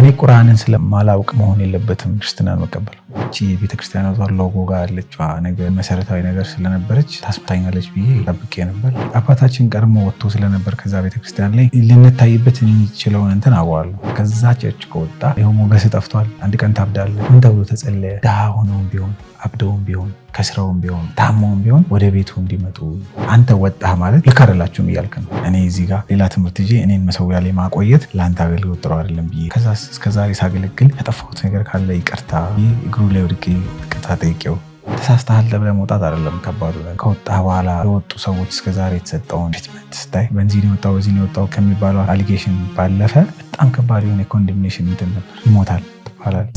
እኔ ቁርአንን ስለማላውቅ መሆን የለበትም ክርስትናን መቀበል። እቺ ቤተክርስቲያኗ ሎጎ ጋር ያለችው ነገር መሰረታዊ ነገር ስለነበረች ታስመታኛለች ብዬ ጠብቄ ነበር። አባታችን ቀድሞ ወጥቶ ስለነበር ከዛ ቤተክርስቲያን ላይ ልንታይበት የሚችለውን እንትን አውቀዋለሁ። ከዛ ቸርች ከወጣ ይኸው ሞገስ ጠፍቷል። አንድ ቀን ታብዳለህ። ምን ተብሎ ተጸለየ? ድሃ ሆነውም ቢሆን አብደውም ቢሆን ከስራውም ቢሆን ታመውም ቢሆን ወደ ቤቱ እንዲመጡ አንተ ወጣህ ማለት ልክ አይደላችሁም እያልክ ነው። እኔ እዚህ ጋር ሌላ ትምህርት ይዤ እኔን መሰዊያ ላይ ማቆየት ለአንተ አገልግሎት ጥሩ አይደለም ብዬ ከዛ እስከዛሬ ሳገለግል ያጠፋሁት ነገር ካለ ይቅርታ እግሩ ላይ ወድቄ ይቅርታ ጠይቄው ተሳስተሃል ተብለህ መውጣት አይደለም ከባዱ። ከወጣህ በኋላ ለወጡ ሰዎች እስከዛሬ የተሰጠውን ትሪትመንት ስታይ በዚህ ነው የወጣው ከሚባለው አሊጌሽን ባለፈ በጣም ከባድ የሆነ ኮንደምኔሽን እንትን ነበር። ይሞታል ትባላል።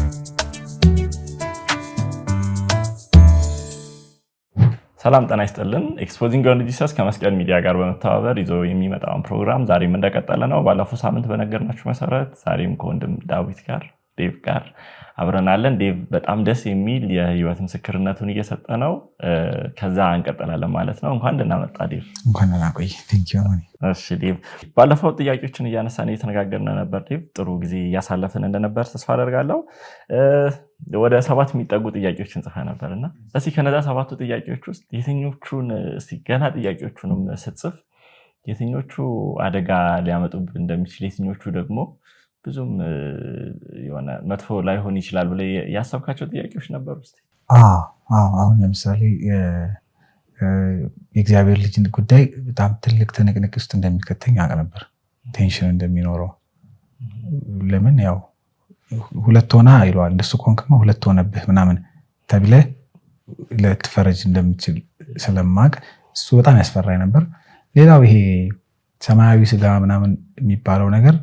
ሰላም ጤና ይስጥልን። ኤክስፖዚንግ ኦንሊ ጂሰስ ከመስቀል ሚዲያ ጋር በመተባበር ይዞ የሚመጣውን ፕሮግራም ዛሬም እንደቀጠለ ነው። ባለፈው ሳምንት በነገርናችሁ መሰረት ዛሬም ከወንድም ዳዊት ጋር ዴቭ ጋር አብረናለን። ዴቭ በጣም ደስ የሚል የህይወት ምስክርነቱን እየሰጠ ነው። ከዛ እንቀጥላለን ማለት ነው። እንኳን ደህና መጣ ዴቭ። እንኳን ደህና ቆይ። ቴንክ ዩ። እሺ ዴቭ፣ ባለፈው ጥያቄዎችን እያነሳን እየተነጋገርን ነበር። ዴቭ ጥሩ ጊዜ እያሳለፍን እንደነበር ተስፋ አደርጋለሁ። ወደ 7 የሚጠጉ ጥያቄዎችን ጽፈ ነበርና እስቲ ከነዛ 7ቱ ጥያቄዎች ውስጥ የትኞቹን ገና ጥያቄዎቹንም ስትጽፍ የትኞቹ አደጋ ሊያመጡብን እንደሚችል የትኞቹ ደግሞ ብዙም የሆነ መጥፎ ላይሆን ይችላል ብለህ ያሰብካቸው ጥያቄዎች ነበሩ? እስቲ አሁን ለምሳሌ የእግዚአብሔር ልጅ ጉዳይ በጣም ትልቅ ትንቅንቅ ውስጥ እንደሚከተኝ አውቅ ነበር። ቴንሽን እንደሚኖረው ለምን ያው ሁለት ሆና ይለዋል። እንደሱ ኮንክማ ሁለት ሆነብህ ምናምን ተብለህ ለትፈረጅ እንደምችል ስለማቅ እሱ በጣም ያስፈራኝ ነበር። ሌላው ይሄ ሰማያዊ ስጋ ምናምን የሚባለው ነገር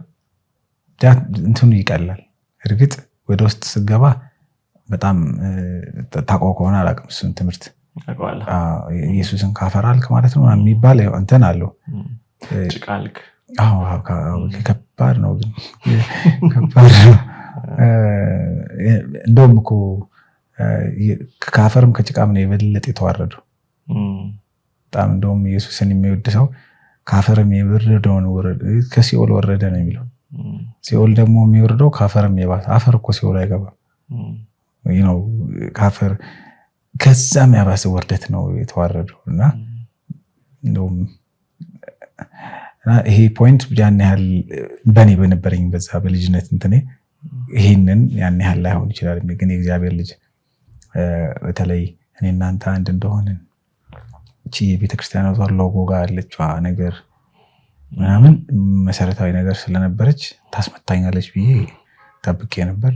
እንትኑ ይቀላል። እርግጥ ወደ ውስጥ ስገባ በጣም ታውቀው ከሆነ አላውቅም እሱን ትምህርት ኢየሱስን ካፈራልክ ማለት ነው የሚባል እንትን አለው። ጭቃልክ ከባድ ነው ግን ከባድ ነው። እንደውም እኮ ከአፈርም ከጭቃም ነው የበለጠ የተዋረደው። በጣም እንደውም ኢየሱስን የሚወድ ሰው ከአፈርም የወረደውን ከሲኦል ወረደ ነው የሚለው። ሲኦል ደግሞ የሚወርደው ከአፈርም የባሰ። አፈር እኮ ሲኦል አይገባም ነው ከአፈር ከዛም ያባሰ ውርደት ነው የተዋረደው። እና እንደውም ይሄ ፖይንት ያን ያህል በእኔ በነበረኝ በዛ በልጅነት እንትኔ ይሄንን ያን ያህል ላይሆን ይችላል። ግን የእግዚአብሔር ልጅ በተለይ እኔ እናንተ አንድ እንደሆንን እቺ የቤተክርስቲያኗ ሎጎ ጋር ያለችው ነገር ምናምን መሰረታዊ ነገር ስለነበረች ታስመታኛለች ብዬ ጠብቄ ነበር።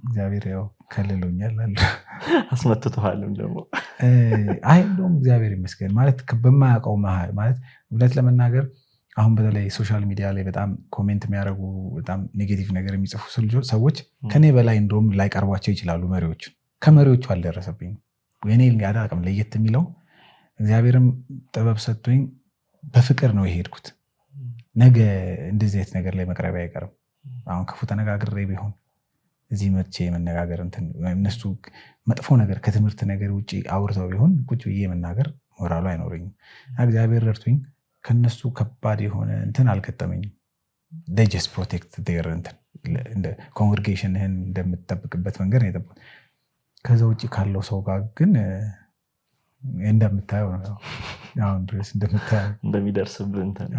እግዚአብሔር ያው ከልሎኛል አለ። አስመትተዋልም ደግሞ እንደውም እግዚአብሔር ይመስገን ማለት በማያውቀው መሀል ማለት እውነት ለመናገር አሁን በተለይ ሶሻል ሚዲያ ላይ በጣም ኮሜንት የሚያደርጉ በጣም ኔጌቲቭ ነገር የሚጽፉ ሰዎች ከኔ በላይ እንደውም ላይቀርቧቸው ይችላሉ። ከመሪዎቹ አልደረሰብኝም። እኔ አላውቅም። ለየት የሚለው እግዚአብሔርም ጥበብ ሰጥቶኝ በፍቅር ነው የሄድኩት። ነገ እንደዚህ አይነት ነገር ላይ መቅረብ አይቀርም። አሁን ክፉ ተነጋግሬ ቢሆን እዚህ መጥቼ የመነጋገር እንትን እነሱ መጥፎ ነገር ከትምህርት ነገር ውጭ አውርተው ቢሆን ቁጭ ብዬ የመናገር ሞራሉ አይኖረኝም። እግዚአብሔር ረድቶኝ ከነሱ ከባድ የሆነ እንትን አልገጠመኝም። they just protect their እንትን እንደ ኮንግሪጌሽንህን እንደምትጠብቅበት መንገድ ነው የጠበቁት። ከዛ ውጭ ካለው ሰው ጋር ግን እንደምታየው ነው አሁን ድረስ እንደሚደርስብህ እንትን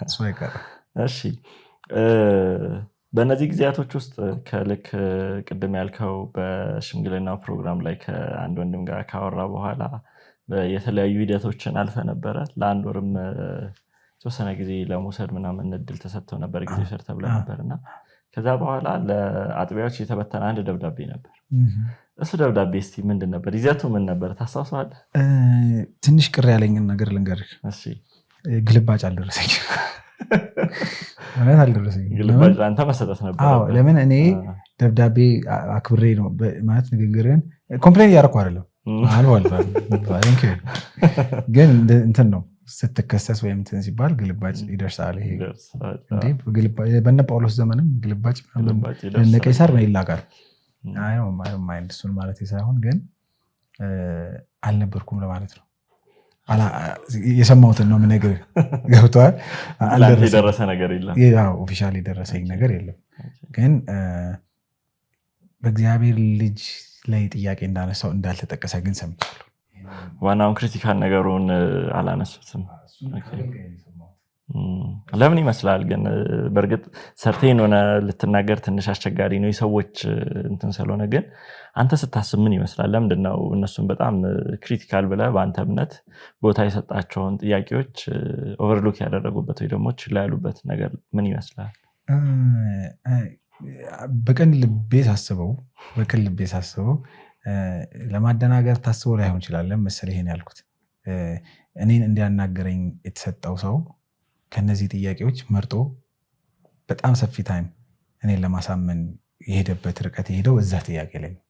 እሱ አይቀርም። እሺ በእነዚህ ጊዜያቶች ውስጥ ከልክ ቅድም ያልከው በሽምግልናው ፕሮግራም ላይ ከአንድ ወንድም ጋር ካወራ በኋላ የተለያዩ ሂደቶችን አልፈ ነበረ። ለአንድ ወርም የተወሰነ ጊዜ ለመውሰድ ምናምን እድል ተሰጥተው ነበር፣ ጊዜ ሰርተ ብለህ ነበር እና ከዛ በኋላ ለአጥቢያዎች የተበተነ አንድ ደብዳቤ ነበር። እሱ ደብዳቤ እስቲ ምንድን ነበር? ይዘቱ ምን ነበር ታስታውሰዋለህ? ትንሽ ቅር ያለኝን ነገር ልንገርህ። ግልባጭ አልደረሰኝም። ማለት አልደረሰኝም። ግልባጭ አንተ መሰጠት ነበር። ለምን እኔ ደብዳቤ አክብሬ ነው ማለት ንግግርን ኮምፕሌን እያደረኩ አይደለም ግን እንትን ነው ስትከሰስ ወይም እንትን ሲባል ግልባጭ ይደርሳል። ይሄ በነ ጳውሎስ ዘመንም ግልባጭ እነ ቄሳር ነው ይላቃል። ማይንድ እሱን ማለት ሳይሆን ግን አልነበርኩም ለማለት ነው። የሰማሁትን ነው የምነግርህ። ገብቶሃል? የደረሰ ነገር የለም። ኦፊሻሊ የደረሰኝ ነገር የለም። ግን በእግዚአብሔር ልጅ ላይ ጥያቄ እንዳነሳው እንዳልተጠቀሰ ግን ሰምቻለሁ። ዋናውን ክሪቲካል ነገሩን አላነሱትም። ለምን ይመስላል? ግን በእርግጥ ሰርቴን ሆነ ልትናገር ትንሽ አስቸጋሪ ነው የሰዎች እንትን ስለሆነ። ግን አንተ ስታስብ ምን ይመስላል? ለምንድነው እነሱን በጣም ክሪቲካል ብለህ በአንተ እምነት ቦታ የሰጣቸውን ጥያቄዎች ኦቨርሉክ ያደረጉበት ወይ ደግሞ ችላ ያሉበት ነገር ምን ይመስላል? በቅን ልቤ ሳስበው ለማደናገር ታስቦ ላይሆን ይችላል መሰለኝ ይሄን ያልኩት። እኔን እንዲያናገረኝ የተሰጠው ሰው ከነዚህ ጥያቄዎች መርጦ በጣም ሰፊ ታይም እኔን ለማሳመን የሄደበት ርቀት የሄደው እዛ ጥያቄ ላይ ነው።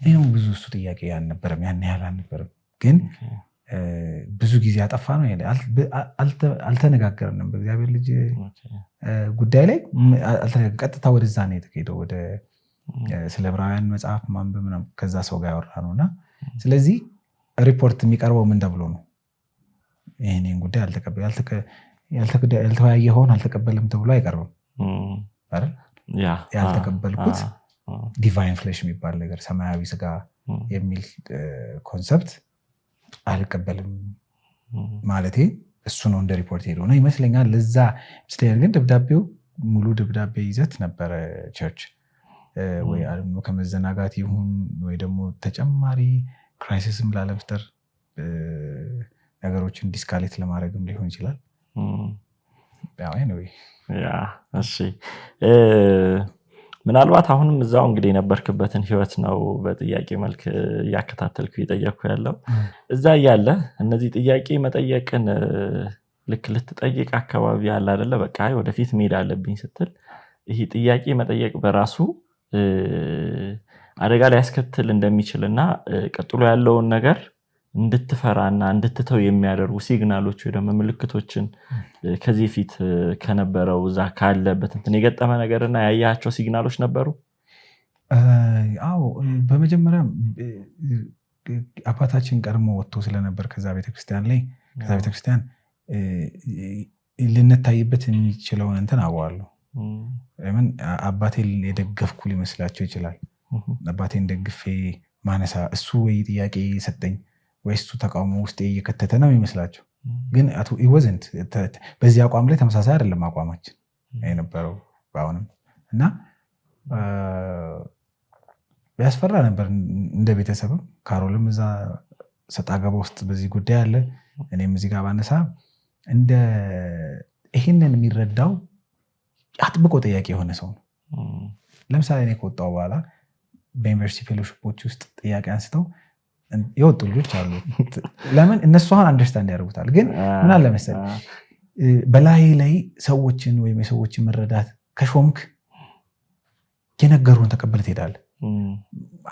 ይህም ብዙ እሱ ጥያቄ አልነበረም፣ ያን ያህል አልነበረም። ግን ብዙ ጊዜ አጠፋ ነው። አልተነጋገርንም በእግዚአብሔር ልጅ ጉዳይ ላይ ቀጥታ ወደዛ ነው የተሄደው፣ ወደ ስለ ዕብራውያን መጽሐፍ ማንበብ ምናምን ከዛ ሰው ጋር ያወራ ነው። እና ስለዚህ ሪፖርት የሚቀርበው ምን ተብሎ ነው? ይህንን ጉዳይ ያልተወያየኸውን አልተቀበልም ተብሎ አይቀርብም። ያልተቀበልኩት ዲቫይን ፍሌሽ የሚባል ነገር ሰማያዊ ስጋ የሚል ኮንሰፕት አልቀበልም ማለቴ እሱ ነው እንደ ሪፖርት ሄዶ ነው ይመስለኛል። ለዛ ግን ደብዳቤው ሙሉ ደብዳቤ ይዘት ነበረ። ቸርች ወይ ከመዘናጋት ይሁን ወይ ደግሞ ተጨማሪ ክራይሲስም ላለመፍጠር ነገሮችን ዲስካሌት ለማድረግም ሊሆን ይችላል። እሺ ምናልባት አሁንም እዛው እንግዲህ የነበርክበትን ህይወት ነው በጥያቄ መልክ እያከታተልኩ እየጠየቅኩ ያለው። እዛ እያለ እነዚህ ጥያቄ መጠየቅን ልክ ልትጠይቅ አካባቢ ያለ አይደለ በቃ ወደፊት መሄድ አለብኝ ስትል ይሄ ጥያቄ መጠየቅ በራሱ አደጋ ሊያስከትል እንደሚችልና ቀጥሎ ያለውን ነገር እንድትፈራና እንድትተው የሚያደርጉ ሲግናሎች ወይ ደግሞ ምልክቶችን ከዚህ ፊት ከነበረው እዛ ካለበት እንትን የገጠመ ነገርና ያያቸው ሲግናሎች ነበሩ? አዎ በመጀመሪያ አባታችን ቀድሞ ወጥቶ ስለነበር ከዛ ቤተክርስቲያን ልንታይበት የሚችለውን እንትን አውቀዋለሁ። ለምን አባቴን የደገፍኩ ሊመስላቸው ይችላል። አባቴን ደግፌ ማነሳ እሱ ወይ ጥያቄ ሰጠኝ ወይ እሱ ተቃውሞ ውስጥ እየከተተ ነው ይመስላቸው። ግን ወዘንት በዚህ አቋም ላይ ተመሳሳይ አይደለም አቋማችን የነበረው አሁንም። እና ያስፈራ ነበር እንደ ቤተሰብም። ካሮልም እዛ ሰጣ ገባ ውስጥ በዚህ ጉዳይ አለ። እኔም እዚህ ጋር ባነሳ እንደ ይህንን የሚረዳው አጥብቆ ጥያቄ የሆነ ሰው ነው። ለምሳሌ እኔ ከወጣሁ በኋላ በዩኒቨርሲቲ ፌሎሺፖች ውስጥ ጥያቄ አንስተው የወጡ ልጆች አሉ። ለምን እነሱ አሁን አንደርስታንድ ያደርጉታል። ግን ምን አለ መሰለህ በላይ ላይ ሰዎችን ወይም የሰዎችን መረዳት ከሾምክ የነገሩን ተቀብለህ ትሄዳለህ።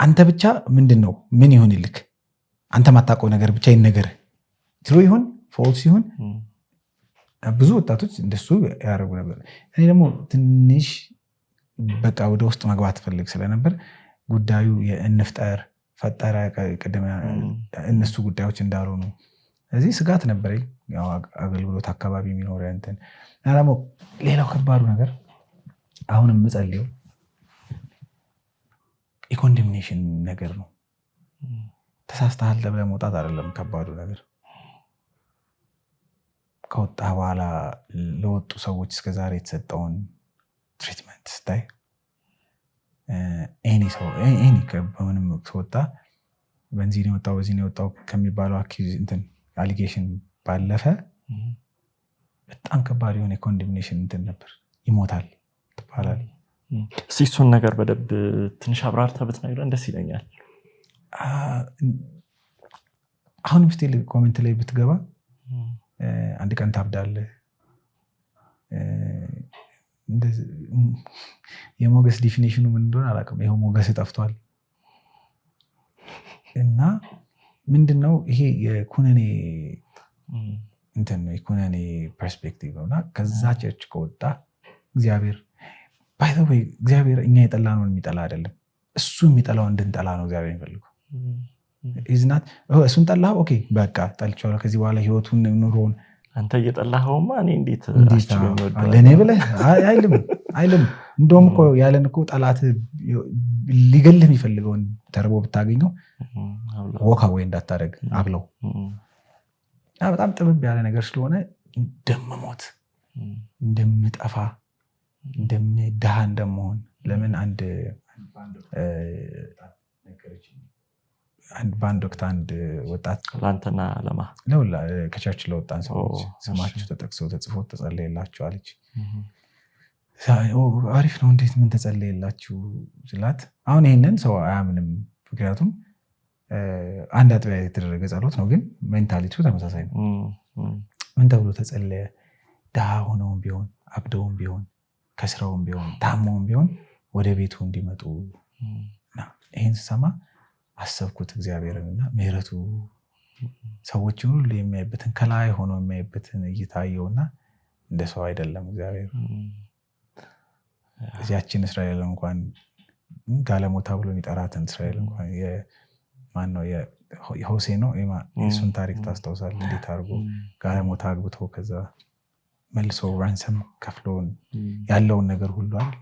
አንተ ብቻ ምንድን ነው ምን ይሁን ይልክ አንተ ማታውቀው ነገር ብቻ ይነገርህ። ትሩ ይሁን ፎልስ ይሁን ብዙ ወጣቶች እንደሱ ያደርጉ ነበር። እኔ ደግሞ ትንሽ በቃ ወደ ውስጥ መግባት ፈልግ ስለነበር ጉዳዩ የእንፍጠር ፈጠረ ቅድመ እነሱ ጉዳዮች እንዳልሆኑ እዚህ ስጋት ነበረኝ። ያው አገልግሎት አካባቢ የሚኖር እንትን ደግሞ ሌላው ከባዱ ነገር አሁንም የምጸልየው የኮንደምኔሽን ነገር ነው። ተሳስተሃል ተብለህ መውጣት አይደለም ከባዱ ነገር። ከወጣ በኋላ ለወጡ ሰዎች እስከዛሬ የተሰጠውን ትሪትመንት ስታይ ኤኒ በምንም ከወጣ በዚህ ነው የወጣው ከሚባለው አሊጌሽን ባለፈ በጣም ከባድ የሆነ የኮንደምኔሽን እንትን ነበር። ይሞታል ትባላል። እሱን ነገር በደንብ ትንሽ አብራርተህ ብትነግረን ደስ ይለኛል። አሁንም ስቲል ኮሜንት ላይ ብትገባ አንድ ቀን ታብዳለህ። የሞገስ ዲፊኒሽኑ ምን እንደሆነ አላውቅም። ይኸው ሞገስ ጠፍቷል። እና ምንድነው ይሄ የኩነኔ እንትን ነው፣ የኩነኔ ፐርስፔክቲቭ ነው። እና ከዛ ቸርች ከወጣ እግዚአብሔር ባይ ዘ ዌይ እግዚአብሔር እኛ የጠላነውን የሚጠላ አይደለም። እሱ የሚጠላው እንድንጠላ ነው እግዚአብሔር የሚፈልገው። ኢዝናት እሱን ጠላህ ኦኬ በቃ ጠልቼዋለሁ ከዚህ በኋላ ህይወቱን ኑሮውን አንተ እየጠላኸውማ እኔ እንዴት ለኔ ብለህ አይልም እንደውም እኮ ያለን እኮ ጠላት ሊገልህ የሚፈልገውን ተርቦ ብታገኘው ወካ ወይ እንዳታደርግ አብለው በጣም ጥብብ ያለ ነገር ስለሆነ እንደምሞት እንደምጠፋ እንደምድሃ እንደምሆን ለምን አንድ ባንድ ወቅት አንድ ወጣት ላንተና ለማ ከቸርች ለወጣን ሰዎች ስማችሁ ተጠቅሰው ተጽፎ ተጸለየላችሁ አለች አሪፍ ነው እንዴት ምን ተጸለየላችሁ ስላት አሁን ይሄንን ሰው አያምንም ምክንያቱም አንድ አጥቢያ የተደረገ ጸሎት ነው ግን ሜንታሊቲው ተመሳሳይ ነው ምን ተብሎ ተጸለየ ድሃ ሆነውም ቢሆን አብደውም ቢሆን ከስራውም ቢሆን ታመውም ቢሆን ወደ ቤቱ እንዲመጡ ይሄን ስሰማ አሰብኩት እግዚአብሔርንና ምህረቱ ሰዎችን ሁሉ የሚያይበትን ከላይ ሆኖ የሚያይበትን እይታየውና እንደ ሰው አይደለም እግዚአብሔር እዚያችን እስራኤል እንኳን ጋለሞታ ብሎ የሚጠራትን እስራኤል እንኳን የማነው የሆሴ ነው የሱን ታሪክ ታስታውሳለህ እንዴት አድርጎ ጋለሞታ አግብቶ ከዛ መልሶ ራንሰም ከፍሎን ያለውን ነገር ሁሉ አይደል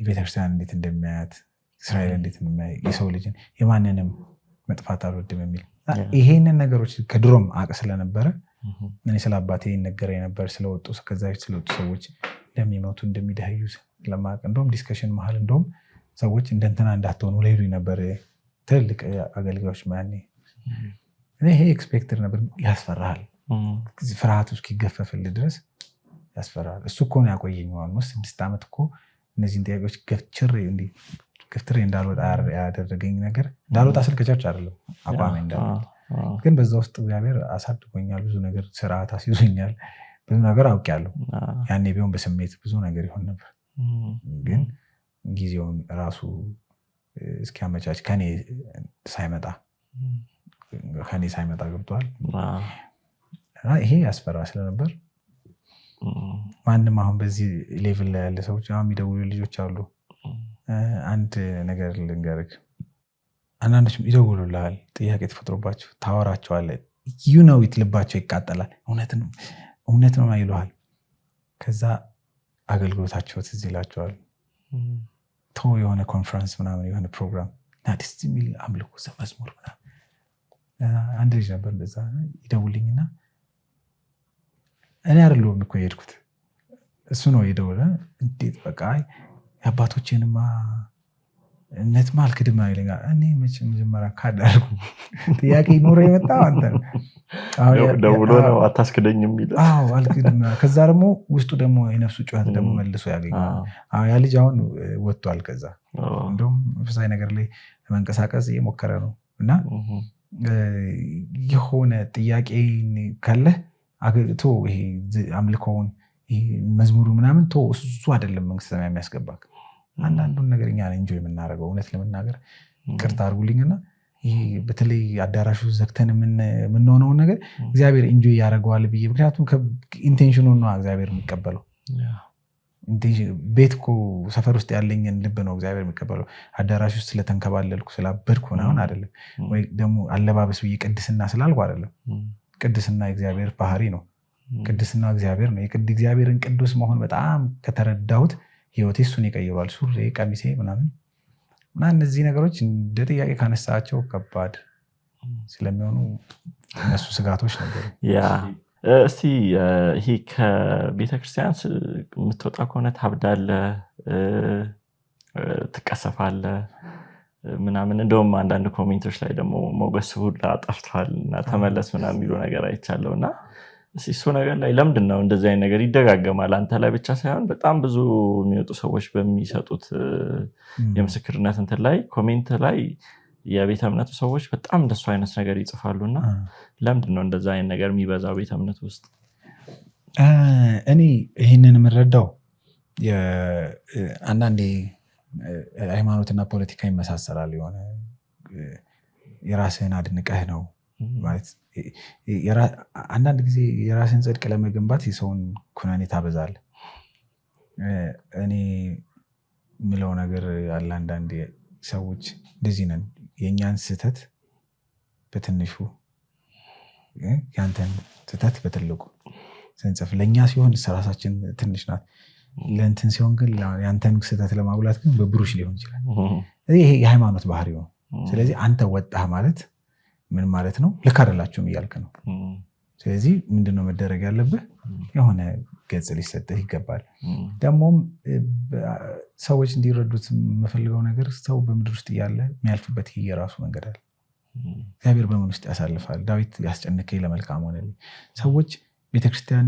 ቤተክርስቲያን እንዴት እንደሚያያት እስራኤል እንዴት እንደሚያይ የሰው ልጅን የማንንም መጥፋት አልወድም የሚል ይሄንን ነገሮች ከድሮም አቅ ስለነበረ እኔ ስለ አባቴ ይነገረኝ ነበር ስለወጡ ከዛ ስለወጡ ሰዎች ለሚሞቱ እንደሚደህዩ ለማቅ እንደውም ዲስከሽን መሀል እንደውም ሰዎች እንደንትና እንዳትሆኑ ለይሉ ነበር ትልቅ አገልጋዮች ማኔ እኔ ይሄ ኤክስፔክተር ነበር ያስፈራል ፍርሃቱ እስኪገፈፍልህ ድረስ ያስፈራል እሱ እኮ ነው ያቆየኝ ማለት 6 ዓመት እኮ እነዚህን ጥያቄዎች ገፍትሬ እንዳልወጣ ያደረገኝ ነገር እንዳልወጣ ስል ከቸርች አይደለም አቋሜ እንዳልወጣ ግን በዛ ውስጥ እግዚአብሔር አሳድጎኛል ብዙ ነገር ስርዓት አስይዞኛል ብዙ ነገር አውቄያለሁ ያኔ ቢሆን በስሜት ብዙ ነገር ይሆን ነበር ግን ጊዜውን ራሱ እስኪያመቻች ከኔ ሳይመጣ ገብቷል ይሄ ያስፈራ ስለነበር ማንም አሁን በዚህ ሌቭል ላይ ያለ ሰዎች አሁን የሚደውሉ ልጆች አሉ አንድ ነገር ልንገርህ አንዳንዶችም ይደውሉልሃል ጥያቄ ተፈጥሮባቸው ታወራቸዋለህ ልባቸው ይቃጠላል እውነት ነው ይሉሃል ከዛ አገልግሎታቸው ትዝ ይላቸዋል የሆነ ኮንፈረንስ ምናምን የሆነ ፕሮግራም ደስ የሚል አምልኮ መዝሙር ምናምን አንድ ልጅ ነበር እንደዛ ይደውልኝና እኔ አይደለሁም እኮ የሄድኩት እሱ ነው የደወለ እንዴት በቃ የአባቶቼንማ እነትማ አልክድም ይለኛል እኔ መጀመሪያ ካዳልኩ ጥያቄ ኖረ የመጣው አንተ ደውሎ ነው አታስክደኝ የሚለው አልክድም ከዛ ደግሞ ውስጡ ደግሞ የነፍሱ ጩኸት ደግሞ መልሶ ያገኛል ያ ልጅ አሁን ወጥቷል ከዛ እንደውም መንፈሳዊ ነገር ላይ ለመንቀሳቀስ እየሞከረ ነው እና የሆነ ጥያቄ ካለ አገቶ ይሄ አምልኮውን መዝሙሩ ምናምን እሱ አይደለም መንግስት ሰማይ የሚያስገባክ አንዳንዱን ነገር እኛ ኢንጆይ የምናደርገው እውነት ለመናገር ይቅርታ አድርጉልኝና ይሄ በተለይ አዳራሹ ዘግተን የምንሆነውን ነገር እግዚአብሔር ኢንጆይ ያደርገዋል ብዬ ምክንያቱም ኢንቴንሽኑን ነው እግዚአብሔር የሚቀበለው ቤት እኮ ሰፈር ውስጥ ያለኝን ልብ ነው እግዚአብሔር የሚቀበለው አዳራሽ ውስጥ ስለተንከባለልኩ ስላበድኩ ምናምን አይደለም ወይ ደግሞ አለባበስ ብዬ ቅድስና ስላልኩ አይደለም ቅድስና እግዚአብሔር ባህሪ ነው ቅድስና እግዚአብሔር ነው እግዚአብሔርን ቅዱስ መሆን በጣም ከተረዳሁት ህይወቴ እሱን ይቀይሯል ሱሪ ቀሚሴ ምናምን እና እነዚህ ነገሮች እንደ ጥያቄ ካነሳቸው ከባድ ስለሚሆኑ እነሱ ስጋቶች ነበሩ እስቲ ይሄ ከቤተክርስቲያን የምትወጣ ከሆነ ታብዳለህ ትቀሰፋለህ ምናምን እንደውም አንዳንድ ኮሜንቶች ላይ ደግሞ ሞገስ ሁላ ጠፍቷል እና ተመለስ ምናምን የሚሉ ነገር አይቻለሁ እና እሱ ነገር ላይ ለምንድን ነው እንደዚህ አይነት ነገር ይደጋገማል አንተ ላይ ብቻ ሳይሆን በጣም ብዙ የሚወጡ ሰዎች በሚሰጡት የምስክርነት እንትን ላይ ኮሜንት ላይ የቤተ እምነቱ ሰዎች በጣም እንደሱ አይነት ነገር ይጽፋሉና ለምንድን ነው እንደዛ አይነት ነገር የሚበዛው ቤተ እምነቱ ውስጥ እኔ ይህንን የምረዳው አንዳንዴ ሃይማኖትና ፖለቲካ ይመሳሰላል የሆነ የራስህን አድንቀህ ነው ማለት አንዳንድ ጊዜ የራስን ጽድቅ ለመገንባት የሰውን ኩነኔ ታበዛለህ እኔ ምለው ነገር ያለ አንዳንድ ሰዎች እንደዚህ ነን የኛን ስህተት በትንሹ ያንተን ስህተት በትልቁ ስንጽፍ ለኛ ሲሆን ራሳችን ትንሽ ናት ለእንትን ሲሆን ግን ያንተን ስህተት ለማጉላት ግን በብሩሽ ሊሆን ይችላል። ይሄ የሃይማኖት ባህሪው ነው። ስለዚህ አንተ ወጣህ ማለት ምን ማለት ነው? ልክ አይደላችሁም እያልክ ነው። ስለዚህ ምንድነው መደረግ ያለብህ? የሆነ ገጽ ሊሰጥህ ይገባል። ደግሞም ሰዎች እንዲረዱት የምፈልገው ነገር ሰው በምድር ውስጥ እያለ የሚያልፍበት የራሱ መንገድ አለ። እግዚአብሔር በምን ውስጥ ያሳልፋል? ዳዊት ያስጨነቀኝ ለመልካም ሆነልኝ። ሰዎች ቤተክርስቲያን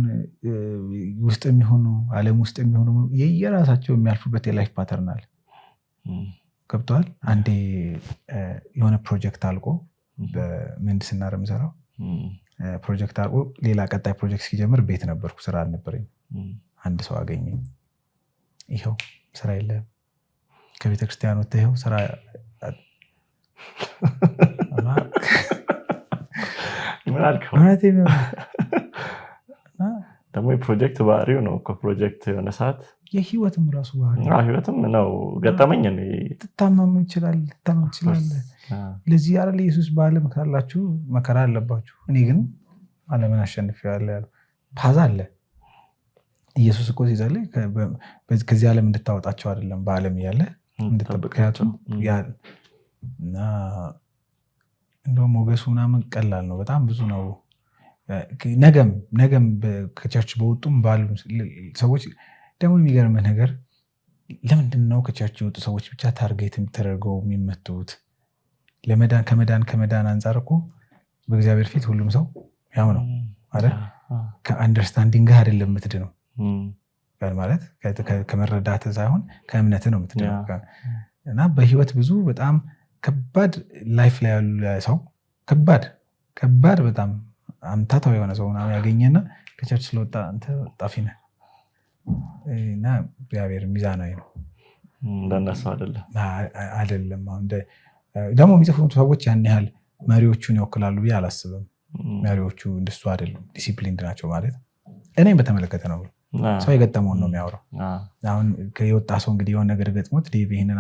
ውስጥ የሚሆኑ ዓለም ውስጥ የሚሆኑ የየራሳቸው የሚያልፉበት የላይፍ ፓተርን አለ። ገብተዋል። አንዴ የሆነ ፕሮጀክት አልቆ በምህንድስና ነው የምሰራው። ፕሮጀክት አልቆ ሌላ ቀጣይ ፕሮጀክት ሲጀምር ቤት ነበርኩ፣ ስራ አልነበረኝ። አንድ ሰው አገኘኝ። ይኸው ስራ የለም ከቤተክርስቲያን ወጥተህ ይኸው ስራ ደግሞ የፕሮጀክት ባህሪው ነው። ፕሮጀክት የሆነ ሰዓት የህይወትም ራሱ ባህሪ ህይወትም ነው። ገጠመኝ ትታመም ይችላል፣ ልታመም ትችላለህ። ለዚህ ያለ ኢየሱስ በዓለም ካላችሁ መከራ አለባችሁ፣ እኔ ግን ዓለምን አሸንፌዋለሁ ያለው ፓዛ አለ። ኢየሱስ እኮ ሲጸልይ ከዚህ ዓለም እንድታወጣቸው አይደለም በዓለም እያለ እንድጠብቃቸው እና እንደውም ሞገሱ ምናምን ቀላል ነው፣ በጣም ብዙ ነው። ነገም ከቸርች በወጡም ባሉ ሰዎች ደግሞ የሚገርምህ ነገር ለምንድን ነው ከቸርች የወጡ ሰዎች ብቻ ታርጌት ተደርገው የሚመቱት? ከመዳን አንጻር እኮ በእግዚአብሔር ፊት ሁሉም ሰው ያው ነው አይደል? ከአንደርስታንዲንግ ጋር አይደለም የምትድነው ማለት ከመረዳት ሳይሆን ከእምነት ነው የምትድነው። እና በህይወት ብዙ በጣም ከባድ ላይፍ ላይ ያሉ ሰው ከባድ በጣም አምታታው የሆነ ሰው ምናምን ያገኘና ከቸርች ስለወጣ አንተ ጣፊ ነህ እና እግዚአብሔር ሚዛናዊ ነው። እንደነሱ አይደለም። ደግሞ የሚጽፉት ሰዎች ያን ያህል መሪዎቹን ይወክላሉ ብዬ አላስብም። መሪዎቹ እንደሱ አይደሉም፣ ዲሲፕሊንድ ናቸው ማለት እኔም በተመለከተ ነው። ሰው የገጠመውን ነው የሚያወራው። አሁን የወጣ ሰው እንግዲህ የሆነ ነገር ገጥሞት ዴቭ ይህንን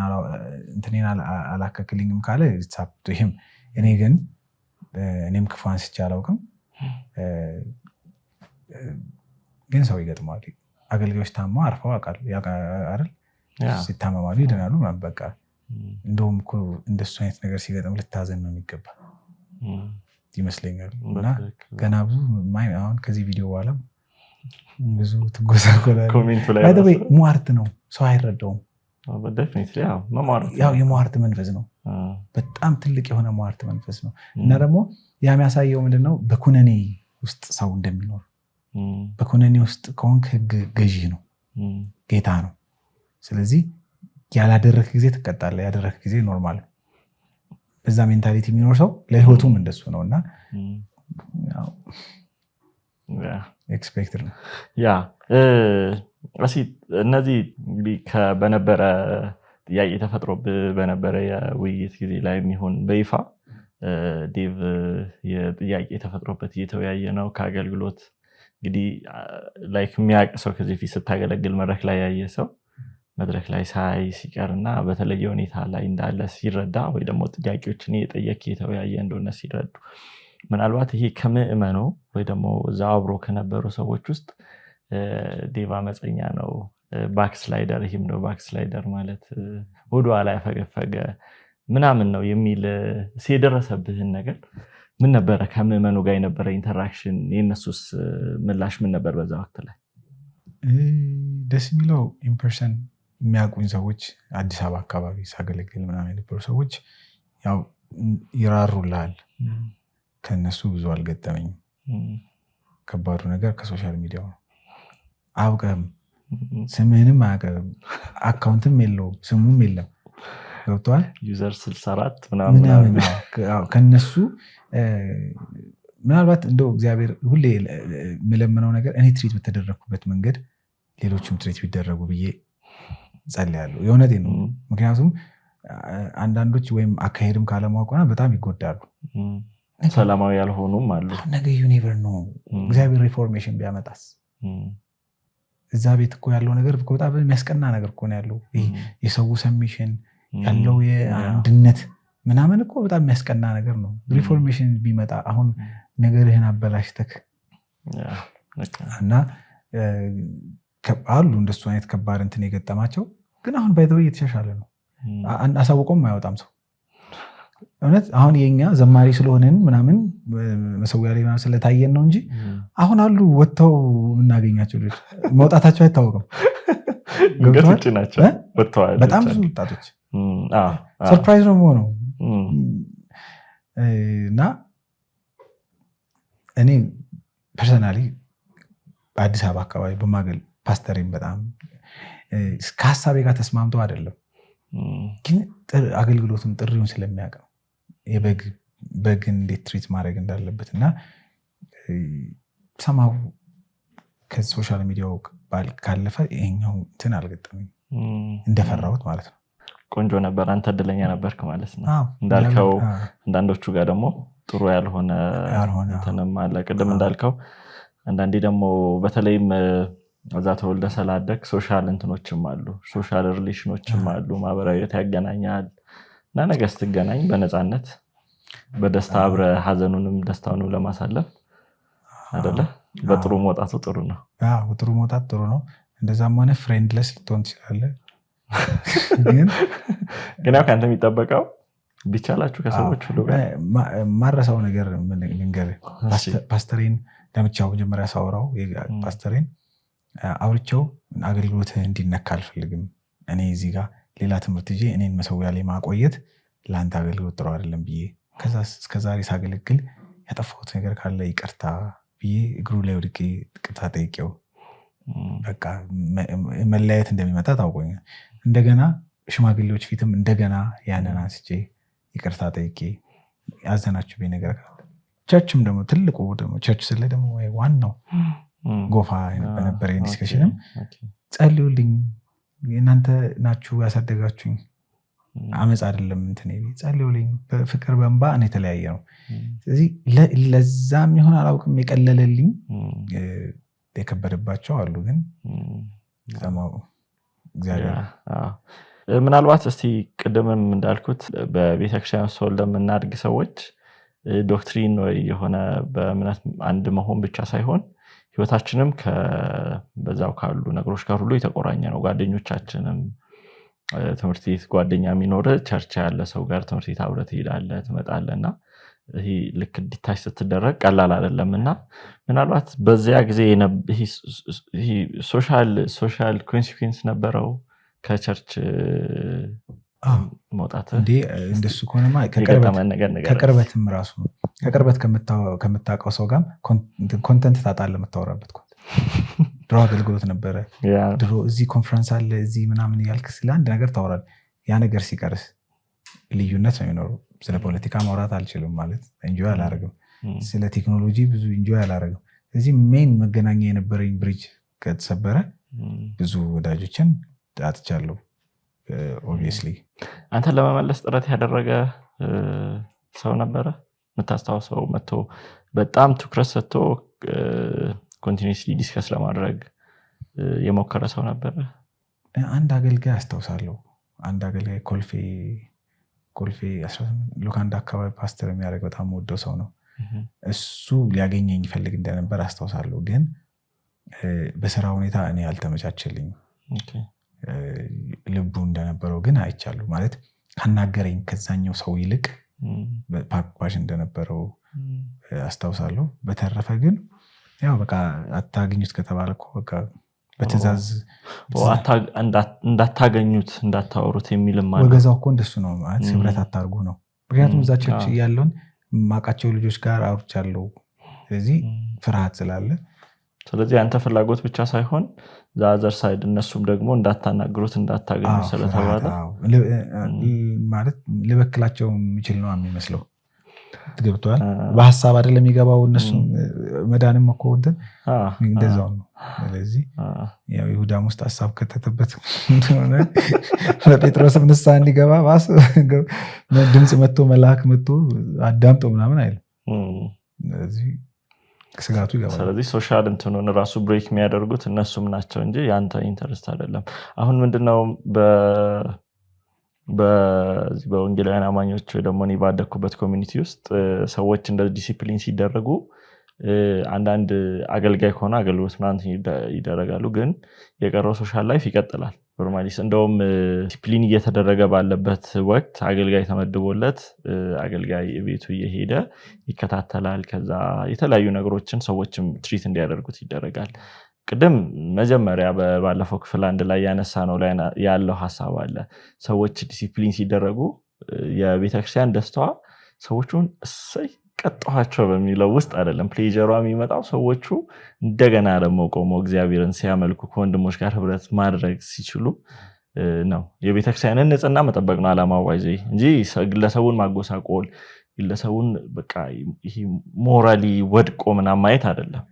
እንትኔን አላከክልኝም ካለ ይህም እኔ ግን እኔም ክፉ አንስቼ አላውቅም፣ ግን ሰው ይገጥመዋል። አገልጋዮች ታማ አርፈው አይደል? ሲታመማሉ ይድናሉ። በቃ እንደውም እኮ እንደሱ አይነት ነገር ሲገጥም ልታዘን ነው የሚገባ ይመስለኛል። እና ገና ብዙ አሁን ከዚህ ቪዲዮ በኋላ ብዙ ትጎሳቆላለህ። ሟርት ነው፣ ሰው አይረዳውም። ያው የሟርት መንፈስ ነው፣ በጣም ትልቅ የሆነ ሟርት መንፈስ ነው። እና ደግሞ ያ የሚያሳየው ምንድነው? በኩነኔ ውስጥ ሰው እንደሚኖር። በኩነኔ ውስጥ ከሆንክ ህግ ገዢ ነው፣ ጌታ ነው። ስለዚህ ያላደረክ ጊዜ ትቀጣለህ፣ ያደረክ ጊዜ ኖርማል። በዛ ሜንታሊቲ የሚኖር ሰው ለህይወቱም እንደሱ ነው። እና ኤክስፔክትድ ነው። እነዚህ እንግዲህ በነበረ ጥያቄ ተፈጥሮ በነበረ የውይይት ጊዜ ላይ የሚሆን በይፋ ዴቭ የጥያቄ ተፈጥሮበት እየተወያየ ነው። ከአገልግሎት እንግዲህ ላይክ የሚያውቅ ሰው ከዚህ ፊት ስታገለግል መድረክ ላይ ያየ ሰው መድረክ ላይ ሳይ ሲቀርና በተለየ ሁኔታ ላይ እንዳለ ሲረዳ ወይ ደግሞ ጥያቄዎችን እየጠየቅ የተወያየ እንደሆነ ሲረዱ ምናልባት ይሄ ከምዕመኑ ወይ ደግሞ እዛ አብሮ ከነበሩ ሰዎች ውስጥ ዴቭ አመፀኛ ነው፣ ባክስላይደር፣ ይህም ነው ባክስላይደር ማለት ወደ ኋላ ያፈገፈገ ምናምን ነው የሚል የደረሰብህን ነገር ምን ነበረ? ከምዕመኑ ጋር የነበረ ኢንተራክሽን፣ የነሱስ ምላሽ ምን ነበር? በዛ ወቅት ላይ ደስ የሚለው ኢምፐርሰን የሚያውቁኝ ሰዎች አዲስ አበባ አካባቢ ሳገለግል ምናምን የነበሩ ሰዎች ያው ይራሩልሃል። ከነሱ ብዙ አልገጠመኝም። ከባዱ ነገር ከሶሻል ሚዲያው ነው። አውቀም ስምህንም አያውቅም፣ አካውንትም የለውም፣ ስሙም የለም። ገብቶሃል? ዩዘር 64 ምናምን ከነሱ ምናልባት እንደው እግዚአብሔር ሁሌ የምለምነው ነገር እኔ ትሪት በተደረግኩበት መንገድ ሌሎችም ትሪት ቢደረጉ ብዬ ጸልያለሁ። የእውነቴን ነው። ምክንያቱም አንዳንዶች ወይም አካሄድም ካለማወቅና በጣም ይጎዳሉ። ሰላማዊ ያልሆኑም አሉ። ነገ ዩኒቨር ነው እግዚአብሔር ሪፎርሜሽን ቢያመጣስ? እዛ ቤት እኮ ያለው ነገር በጣም የሚያስቀና ነገር እኮ ነው ያለው። የሰው ሰሚሽን ያለው የአንድነት ምናምን እኮ በጣም የሚያስቀና ነገር ነው። ሪፎርሜሽን ቢመጣ አሁን ነገርህን አበላሽተክ እና አሉ እንደሱ አይነት ከባድ እንትን የገጠማቸው ግን አሁን ባይተው እየተሻሻለ ነው። አሳውቆም አይወጣም ሰው እውነት አሁን የኛ ዘማሪ ስለሆነን ምናምን መሰዊያ ላይ ምናምን ስለታየን ነው እንጂ አሁን አሉ ወጥተው የምናገኛቸው ልጆች መውጣታቸው አይታወቅም። በጣም ብዙ ወጣቶች ሰርፕራይዝ ነው የሆነው እና እኔ ፐርሰናሊ በአዲስ አበባ አካባቢ በማገል ፓስተሬን በጣም ከሀሳቤ ጋር ተስማምተው አይደለም ግን አገልግሎቱን ጥሪውን ስለሚያውቅ በግን እንዴት ትሪት ማድረግ እንዳለበት እና ሰማው ከሶሻል ሚዲያው ካለፈ ይሄኛው እንትን አልገጠመኝ እንደፈራሁት ማለት ነው። ቆንጆ ነበር። አንተ እድለኛ ነበርክ ማለት ነው። እንዳልከው አንዳንዶቹ ጋር ደግሞ ጥሩ ያልሆነ እንትንም አለ። ቅድም እንዳልከው አንዳንዴ ደግሞ በተለይም እዛ ተወልደ ስላደግ ሶሻል እንትኖችም አሉ፣ ሶሻል ሪሌሽኖችም አሉ። ማህበራዊ ያገናኛል እና ነገ ስትገናኝ በነፃነት በደስታ አብረ ሀዘኑንም ደስታውንም ለማሳለፍ አይደለ? በጥሩ መውጣቱ ጥሩ ነው። ጥሩ መውጣት ጥሩ ነው። እንደዛም ሆነ ፍሬንድለስ ልትሆን ትችላለህ። ግን ያው ከአንተ የሚጠበቀው ቢቻላችሁ ከሰዎች ሁሉ ጋር ማረሳው ነገር ልንገርህ። ፓስተሬን ለምቻው መጀመሪያ ሳወራው ፓስተሬን አውርቼው አገልግሎትህ እንዲነካ አልፈልግም። እኔ እዚህ ጋር ሌላ ትምህርት ይዤ እኔን መሰዊያ ላይ ማቆየት ለአንተ አገልግሎት ጥሩ አይደለም ብዬ ከዛ እስከዛሬ ሳገለግል ያጠፋሁት ነገር ካለ ይቅርታ ብዬ እግሩ ላይ ወድቄ ይቅርታ ጠይቄው በቃ መለያየት እንደሚመጣ ታውቆኛል። እንደገና ሽማግሌዎች ፊትም እንደገና ያንን አንስቼ ይቅርታ ጠይቄ ያዘናችሁብኝ ነገር ካለ ቸርችም ደግሞ ትልቁ ደግሞ ቸርች ስለ ደግሞ ዋናው ጎፋ በነበረ ዲስከሽንም ጸልዩልኝ እናንተ ናችሁ ያሳደጋችሁኝ አመፅ አይደለም እንትን ጸልዩልኝ በፍቅር በእንባ እኔ የተለያየ ነው። ስለዚህ ለዛም ይሆን አላውቅም የቀለለልኝ የከበደባቸው አሉ። ግን እግዚአብሔር ምናልባት እስቲ ቅድምም እንዳልኩት በቤተክርስቲያን ሰው ለምናድግ ሰዎች ዶክትሪን ወይ የሆነ በእምነት አንድ መሆን ብቻ ሳይሆን ህይወታችንም በዛው ካሉ ነገሮች ጋር ሁሉ የተቆራኘ ነው። ጓደኞቻችንም ትምህርት ቤት ጓደኛ የሚኖር ቸርች ያለ ሰው ጋር ትምህርት ቤት አብረህ ትሄዳለህ ትመጣለህና ይሄ ልክ እንዲታች ስትደረግ ቀላል አይደለምና ምናልባት በዚያ ጊዜ ይሄ ሶሻል ኮንሲኩዌንስ ነበረው ከቸርች መውጣት እንደሱ ከሆነማ ከቅርበትም ራሱ ከቅርበት ከምታውቀው ሰው ጋር ኮንተንት ታጣለህ የምታወራበት ድሮ አገልግሎት ነበረ ድሮ እዚህ ኮንፈረንስ አለ እዚህ ምናምን እያልክ ስለ አንድ ነገር ታወራለህ። ያ ነገር ሲቀርስ ልዩነት ነው የሚኖረው። ስለ ፖለቲካ ማውራት አልችልም ማለት ኢንጆይ አላደርግም። ስለ ቴክኖሎጂ ብዙ ኢንጆይ አላደርግም። ስለዚህ ሜን መገናኛ የነበረኝ ብሪጅ ከተሰበረ ብዙ ወዳጆችን አጥቻለሁ። ኦብቪየስሊ አንተ ለመመለስ ጥረት ያደረገ ሰው ነበረ የምታስታውሰው? መጥቶ በጣም ትኩረት ሰጥቶ ኮንቲኒስሊ ዲስከስ ለማድረግ የሞከረ ሰው ነበረ? አንድ አገልጋይ አስታውሳለሁ። አንድ አገልጋይ ኮልፌ 18 ሉካንዳ አካባቢ ፓስተር የሚያደርግ በጣም ወደው ሰው ነው። እሱ ሊያገኘኝ ይፈልግ እንደነበር አስታውሳለሁ። ግን በስራ ሁኔታ እኔ አልተመቻቸልኝም። ልቡ እንደነበረው ግን አይቻለሁ። ማለት ካናገረኝ ከዛኛው ሰው ይልቅ ፓክባሽ እንደነበረው አስታውሳለሁ። በተረፈ ግን ያው በቃ አታገኙት ከተባለ እኮ በቃ በትእዛዝ እንዳታገኙት እንዳታወሩት የሚልም ማለት ወገዛው እኮ እንደሱ ነው ማለት ህብረት አታርጉ ነው። ምክንያቱም እዛ ቸርች ያለውን ማቃቸው ልጆች ጋር አውርቻለሁ። ስለዚህ ፍርሃት ስላለ ስለዚህ አንተ ፍላጎት ብቻ ሳይሆን ዛዘር ሳይድ እነሱም ደግሞ እንዳታናግሩት እንዳታገኙ ስለተባለ ማለት ልበክላቸው የሚችል ነው የሚመስለው። ትገብቷል። በሐሳብ አይደለም የሚገባው እነሱ መዳንም እኮ እንደዛው ነው። ስለዚህ ያው ይሁዳም ውስጥ ሐሳብ ከተተበት እንደሆነ ለጴጥሮስም ንስሐ እንዲገባ ባስ ድምጽ መጥቶ መልአክ መጥቶ አዳምጦ ምናምን አይልም። ስለዚህ ስጋቱ ይገባል። ስለዚህ ሶሻል እንትኑን ራሱ ብሬክ የሚያደርጉት እነሱም ናቸው እንጂ ያንተ ኢንተረስት አይደለም። አሁን ምንድነው በወንጌላውያን አማኞች ደግሞ እኔ ባደኩበት ኮሚኒቲ ውስጥ ሰዎች እንደ ዲሲፕሊን ሲደረጉ አንዳንድ አገልጋይ ከሆነ አገልግሎት ምናምን ይደረጋሉ ግን የቀረው ሶሻል ላይፍ ይቀጥላል ኖርማሊስ እንደውም ዲሲፕሊን እየተደረገ ባለበት ወቅት አገልጋይ ተመድቦለት አገልጋይ ቤቱ እየሄደ ይከታተላል ከዛ የተለያዩ ነገሮችን ሰዎችም ትሪት እንዲያደርጉት ይደረጋል ቅድም መጀመሪያ ባለፈው ክፍል አንድ ላይ ያነሳነው ላይ ያለው ሐሳብ አለ ሰዎች ዲሲፕሊን ሲደረጉ የቤተክርስቲያን ደስታዋ ሰዎቹን እሰይ ቀጣቸው በሚለው ውስጥ አይደለም ፕሌጀሯ የሚመጣው ሰዎቹ እንደገና ደግሞ ቆመው እግዚአብሔርን ሲያመልኩ ከወንድሞች ጋር ህብረት ማድረግ ሲችሉ ነው የቤተክርስቲያንን ንጽህና መጠበቅ ነው ዓላማው እንጂ ግለሰቡን ማጎሳቆል ግለሰቡን በቃ ይሄ ሞራሊ ወድቆ ምናምን ማየት አይደለም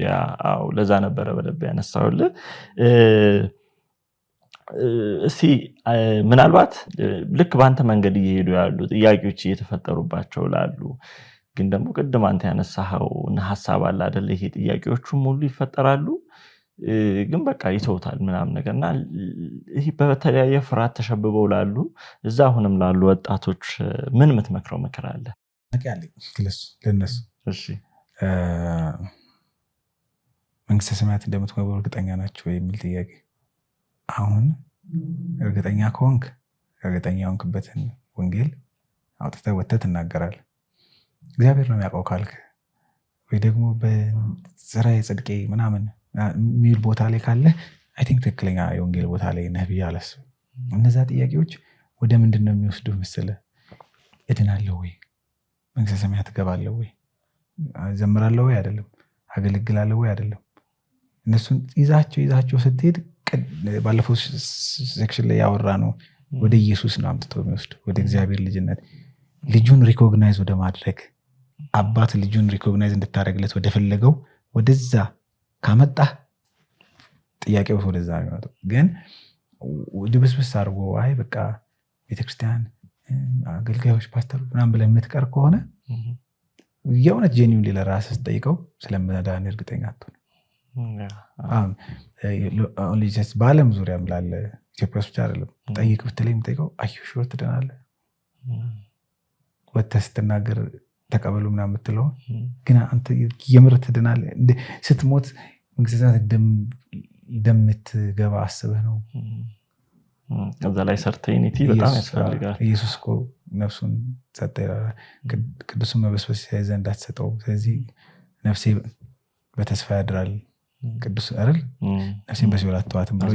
ያው ለዛ ነበር በደብ ያነሳውል እስቲ ምናልባት ልክ ባንተ መንገድ እየሄዱ ያሉ ጥያቄዎች እየተፈጠሩባቸው ላሉ ግን ደግሞ ቅድም አንተ ያነሳው ሐሳብ አለ አይደል ይሄ ጥያቄዎቹ ሙሉ ይፈጠራሉ ግን በቃ ይተውታል ምናምን ነገርና ይሄ በተለያየ ፍርሃት ተሸብበው ላሉ እዛ አሁንም ላሉ ወጣቶች ምን የምትመክረው ምክር አለ ለነሱ እሺ መንግስተ ሰማያት እንደምትገቡ እርግጠኛ ናቸው የሚል ጥያቄ አሁን እርግጠኛ ከሆንክ እርግጠኛ ሆንክበትን ወንጌል አውጥተህ ወጥተህ ትናገራለህ እግዚአብሔር ነው የሚያውቀው ካልክ ወይ ደግሞ በስራዬ ጽድቄ ምናምን የሚል ቦታ ላይ ካለ አይ ቲንክ ትክክለኛ የወንጌል ቦታ ላይ ነህ ብዬ አላስብም እነዛ ጥያቄዎች ወደ ምንድን ነው የሚወስዱህ መሰለህ እድናለሁ ወይ መንግስተ ሰማያት እገባለሁ ወይ ዘምራለሁ ወይ አይደለም አገለግላለሁ ወይ አይደለም እነሱን ይዛቸው ስትሄድ ባለፈው ሴክሽን ላይ ያወራ ነው ወደ ኢየሱስ ነው አምጥቶ የሚወስድ ወደ እግዚአብሔር ልጅነት ልጁን ሪኮግናይዝ ወደ ማድረግ አባት ልጁን ሪኮግናይዝ እንድታደርግለት ወደ ፈለገው ወደዛ ካመጣ ጥያቄው ወደዛ ነው ግን ድብስብስ አድርጎ አይ በቃ ቤተክርስቲያን አገልጋዮች ፓስተሮች ምናምን ብለህ የምትቀር ከሆነ የእውነት ጄኒውን ለራስህ ጠይቀው ስለመዳን እርግጠኛ አትሆንም በዓለም ዙሪያ ምላለ ኢትዮጵያ ውስጥ አይደለም ጠይቅ ብትለኝ የምጠይቀው አዩሹር ትድናለህ ወጥተህ ስትናገር ተቀበሉ ምናምን የምትለው ግን አንተ የምር ትድናለህ ስትሞት መንግስተ ሰማያት እንደምትገባ አስበህ ነው እዛ ላይ ሰርቴኒቲ በጣም ያስፈልጋል ኢየሱስ እኮ ነፍሱን ሰጠ ቅዱስን መበስበስ ሳይዘ እንዳትሰጠው ስለዚህ ነፍሴ በተስፋ ያድራል ቅዱስ አይደል ነፍሴን በሲኦል አትተዋትም ብሎ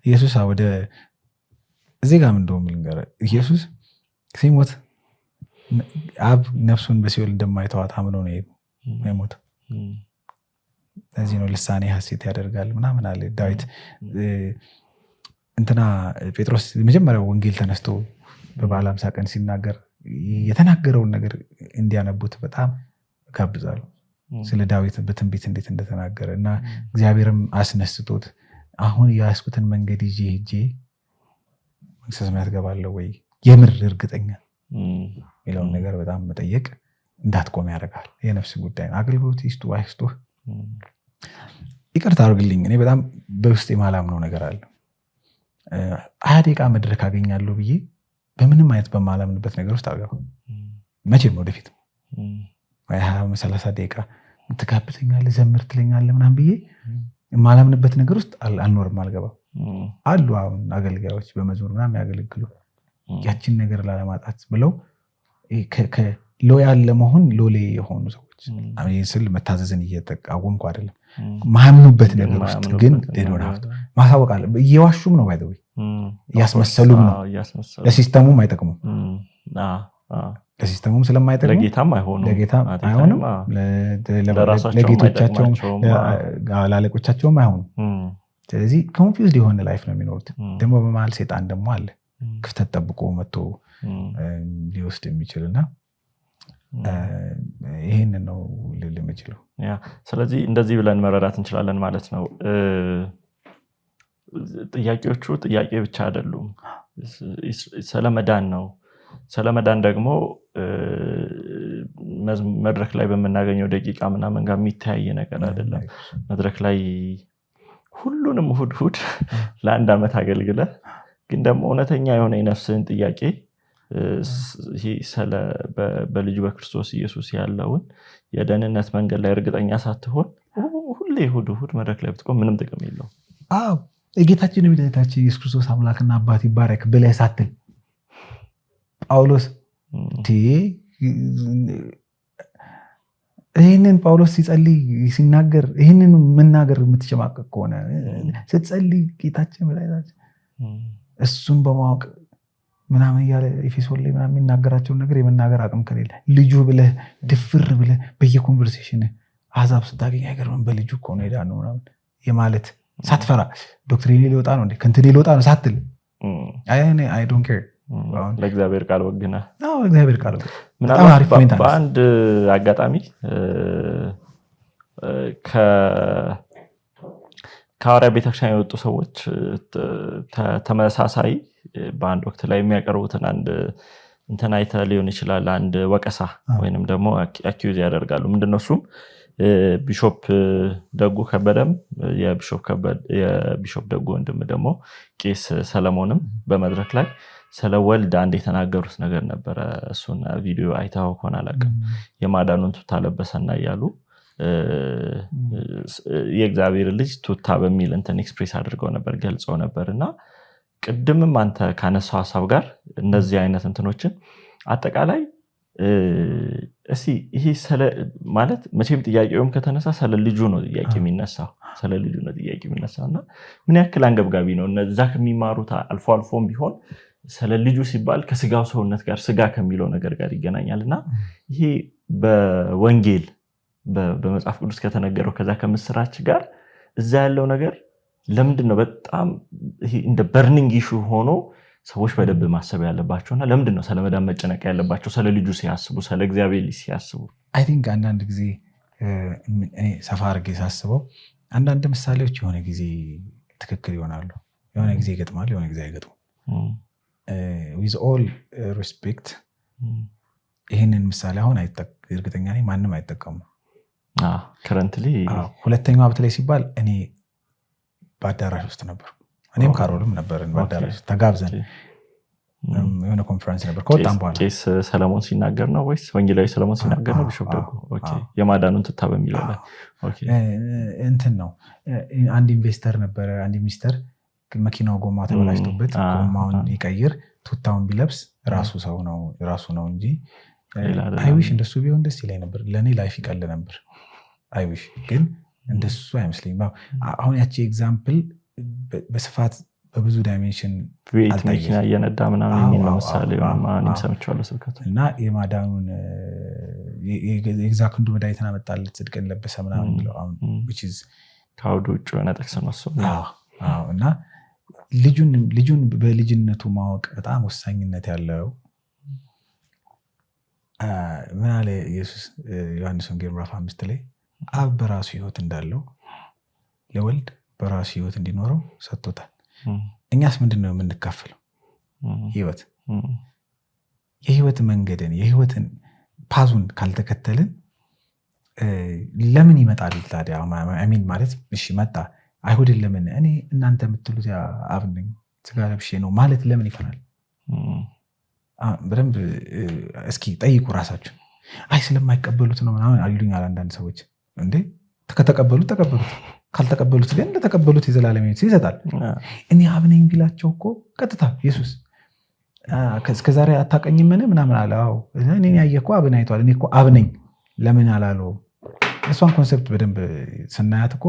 ኢየሱስ ወደ እዚህ ጋር ምን እንደሆነ ልንገርህ ኢየሱስ ሲሞት አብ ነፍሱን በሲኦል እንደማይተዋት አምኖ ነው የሞተው ለዚህ ነው ልሳኔ ሐሴት ያደርጋል ምናምን አለ ዳዊት እንትና ጴጥሮስ መጀመሪያው ወንጌል ተነስቶ በበዓለ ሃምሳ ቀን ሲናገር የተናገረውን ነገር እንዲያነቡት በጣም ጋብዛለሁ ስለ ዳዊት በትንቢት እንዴት እንደተናገረ እና እግዚአብሔርም አስነስቶት አሁን ያስኩትን መንገድ ይዤ ሄጄ መንግስተ ሰማያት እገባለሁ ወይ የምር እርግጠኛ የሚለውን ነገር በጣም መጠየቅ እንዳትቆም ያደርጋል የነፍስ ጉዳይ አገልግሎት ይስጡ አይስጡ ይቅርታ አድርግልኝ እኔ በጣም በውስጤ ማላምነው ነገር አለ 20 ደቂቃ መድረክ አገኛለሁ ብዬ በምንም አይነት በማላምንበት ነገር ውስጥ አልገባም መቼም ወደፊት 20-30 ደቂቃ ትጋብዘኛለህ ዘምር ትለኛለህ ምናምን ብዬ የማላምንበት ነገር ውስጥ አልኖርም አልገባም አሉ አሁን አገልጋዮች በመዝሙር ምናምን ያገለግሉ ያችን ነገር ላለማጣት ብለው ሎያል ለመሆን ሎሌ የሆኑ ሰዎች አሜን ስል መታዘዝን እየተቃወምኩ አይደለም ማምኑበት ነገር ውስጥ ግን ደዶና ማሳወቅ አለ እየዋሹም ነው ባይዘው ያስመሰሉም ነው ለሲስተሙም አይጠቅሙም ለሲስተሙም ስለማይጠቅሙ ለጌታም አይሆንም ለጌቶቻቸውም ለአለቆቻቸውም አይሆንም ስለዚህ ኮንፊውዝድ የሆነ ላይፍ ነው የሚኖሩት ደግሞ በመሃል ሰይጣን ደግሞ አለ ክፍተት ጠብቆ መጥቶ ሊወስድ የሚችልና ይሄን ነው ልል የምችለው ስለዚህ እንደዚህ ብለን መረዳት እንችላለን ማለት ነው ጥያቄዎቹ ጥያቄ ብቻ አይደሉም ስለመዳን ነው ስለመዳን ደግሞ መድረክ ላይ በመናገኘው ደቂቃ ምናምን ጋር የሚታይ ነገር አይደለም መድረክ ላይ ሁሉንም እሑድ ለአንድ ዓመት አገልግለ ግን ደግሞ እውነተኛ የሆነ የነፍስህን ጥያቄ በልጁ በክርስቶስ ኢየሱስ ያለውን የደህንነት መንገድ ላይ እርግጠኛ ሳትሆን ሁሌ እሑድ መድረክ ላይ ብትቆም ምንም ጥቅም የለውም። የጌታችን የመድኃኒታችን ኢየሱስ ክርስቶስ አምላክና አባት ይባረክ ብለህ ሳትል ጳውሎስ ይህንን ጳውሎስ ሲጸልይ ሲናገር ይህንን መናገር የምትሸማቀቅ ከሆነ ስትጸልይ ጌታችን መድኃኒታችን እሱን በማወቅ ምናምን እያለ ኤፌሶን ላይ ምናምን የሚናገራቸውን ነገር የመናገር አቅም ከሌለ ልጁ ብለህ ድፍር ብለህ በየኮንቨርሴሽን አሕዛብ ስታገኝ አይገርምም በልጁ እኮ ነው ሄዳ ነው ምናምን የማለት ሳትፈራ ዶክትሪን ሊወጣ ነው እንዴ ከንትን ሊወጣ ነው ሳትል አይ ዶንት ኬር ለእግዚአብሔር ቃል ወግና እግዚአብሔር ቃል ምናልባት በአንድ አጋጣሚ ከሐዋርያ ቤተክርስቲያን የወጡ ሰዎች ተመሳሳይ በአንድ ወቅት ላይ የሚያቀርቡትን አንድ እንትን አይተህ ሊሆን ይችላል አንድ ወቀሳ ወይንም ደግሞ አኪዩዝ ያደርጋሉ። ምንድነው እሱም ቢሾፕ ደጉ ከበደም የቢሾፕ ደጉ ወንድም ደግሞ ቄስ ሰለሞንም በመድረክ ላይ ስለ ወልድ አንድ የተናገሩት ነገር ነበረ። እሱን ቪዲዮ አይተኸው ከሆነ አላውቅም። የማዳኑን ቱታ ለበሰና እያሉ የእግዚአብሔር ልጅ ቱታ በሚል እንትን ኤክስፕሬስ አድርገው ነበር ገልጸው ነበርና ቅድምም አንተ ካነሳው ሐሳብ ጋር እነዚህ አይነት እንትኖችን አጠቃላይ ይሄ ማለት መቼም ጥያቄውም ከተነሳ ስለ ልጁ ነው ጥያቄ የሚነሳው እና ምን ያክል አንገብጋቢ ነው እነዛ ከሚማሩት አልፎ አልፎም ቢሆን ስለ ልጁ ሲባል ከስጋው ሰውነት ጋር ስጋ ከሚለው ነገር ጋር ይገናኛልና ይሄ በወንጌል በመጽሐፍ ቅዱስ ከተነገረው ከዛ ከምስራች ጋር እዛ ያለው ነገር ለምንድነው በጣም እንደ በርኒንግ ኢሹ ሆኖ ሰዎች በደንብ ማሰብ ያለባቸውና ለምንድነው ስለመዳን መጨነቅ ያለባቸው ስለ ልጁ ሲያስቡ ስለ እግዚአብሔር ልጅ ሲያስቡ? አይ ቲንክ አንዳንድ ጊዜ እኔ ሰፋ አድርጌ ሳስበው አንዳንድ ምሳሌዎች የሆነ ጊዜ ትክክል ይሆናሉ፣ የሆነ ጊዜ ይገጥማሉ፣ የሆነ ጊዜ አይገጥሙም። with all respect ይህንን ምሳሌ አሁን እርግጠኛ ነኝ ማንም አይጠቀሙም። ከረንትሊ ሁለተኛው ሀብት ላይ ሲባል እኔ በአዳራሽ ውስጥ ነበር፣ እኔም ካሮልም ነበርን በአዳራሽ ተጋብዘን የሆነ ኮንፈረንስ ነበር። ከወጣም በኋላ ቄስ ሰለሞን ሲናገር ነው ወይስ ወንጌላዊ ሰለሞን ሲናገር ነው? ቢሾፕ ደጉ የማዳኑን ቱታ በሚለው ላይ እንትን ነው። አንድ ኢንቨስተር ነበረ፣ አንድ ሚኒስተር መኪናው ጎማ ተበላሽቶበት ጎማውን ይቀይር ቱታውን ቢለብስ ራሱ ነው እንጂ አይዊሽ እንደሱ ቢሆን ደስ ይለኝ ነበር። ለእኔ ላይፍ ይቀል ነበር። አይዊሽ ግን እንደሱ አይመስለኝም። አሁን ያቺ ኤግዛምፕል በስፋት በብዙ ዳይሜንሽን መኪና እየነዳ ምናምን የሚል ምሳሌ ማንም ሰምቻለሁ ስብከቱ እና የማዳኑን የግዛክንዱ መድኃኒትን አመጣለት ጽድቅን ለበሰ ምናምን የሚለው አሁን ከአውዱ ውጭ የሆነ ጥቅስ ነው እሱ እና ልጁን በልጅነቱ ማወቅ በጣም ወሳኝነት ያለው ምን አለ ኢየሱስ ዮሐንስ ወንጌል ምዕራፍ 5 ላይ አብ በራሱ ህይወት እንዳለው ለወልድ በራሱ ህይወት እንዲኖረው ሰጥቶታል። እኛስ ምንድነው የምንካፈለው? ህይወት። የህይወት መንገድን የህይወትን ፓዙን ካልተከተልን ለምን ይመጣል ታዲያ? አሚን ማለት እሺ መጣ አይሁድን ለምን እኔ እናንተ የምትሉት አብ ነኝ ስጋ ለብሼ ነው ማለት ለምን ይፈራል? በደንብ እስኪ ጠይቁ ራሳችሁ። አይ ስለማይቀበሉት ነው ምናምን አሉኛል አንዳንድ ሰዎች። እንዴ ከተቀበሉት ተቀበሉት፣ ካልተቀበሉት ግን እንደተቀበሉት የዘላለም ሕይወት ይሰጣል። እኔ አብ ነኝ ቢላቸው እኮ ቀጥታ ኢየሱስ እስከዛሬ አታውቀኝምን ምናምን አለ። አዎ እኔን ያየ እኮ አብን አይቷል፣ እኔ እኮ አብ ነኝ ለምን አላለው? እሷን ኮንሰፕት በደንብ ስናያት እኮ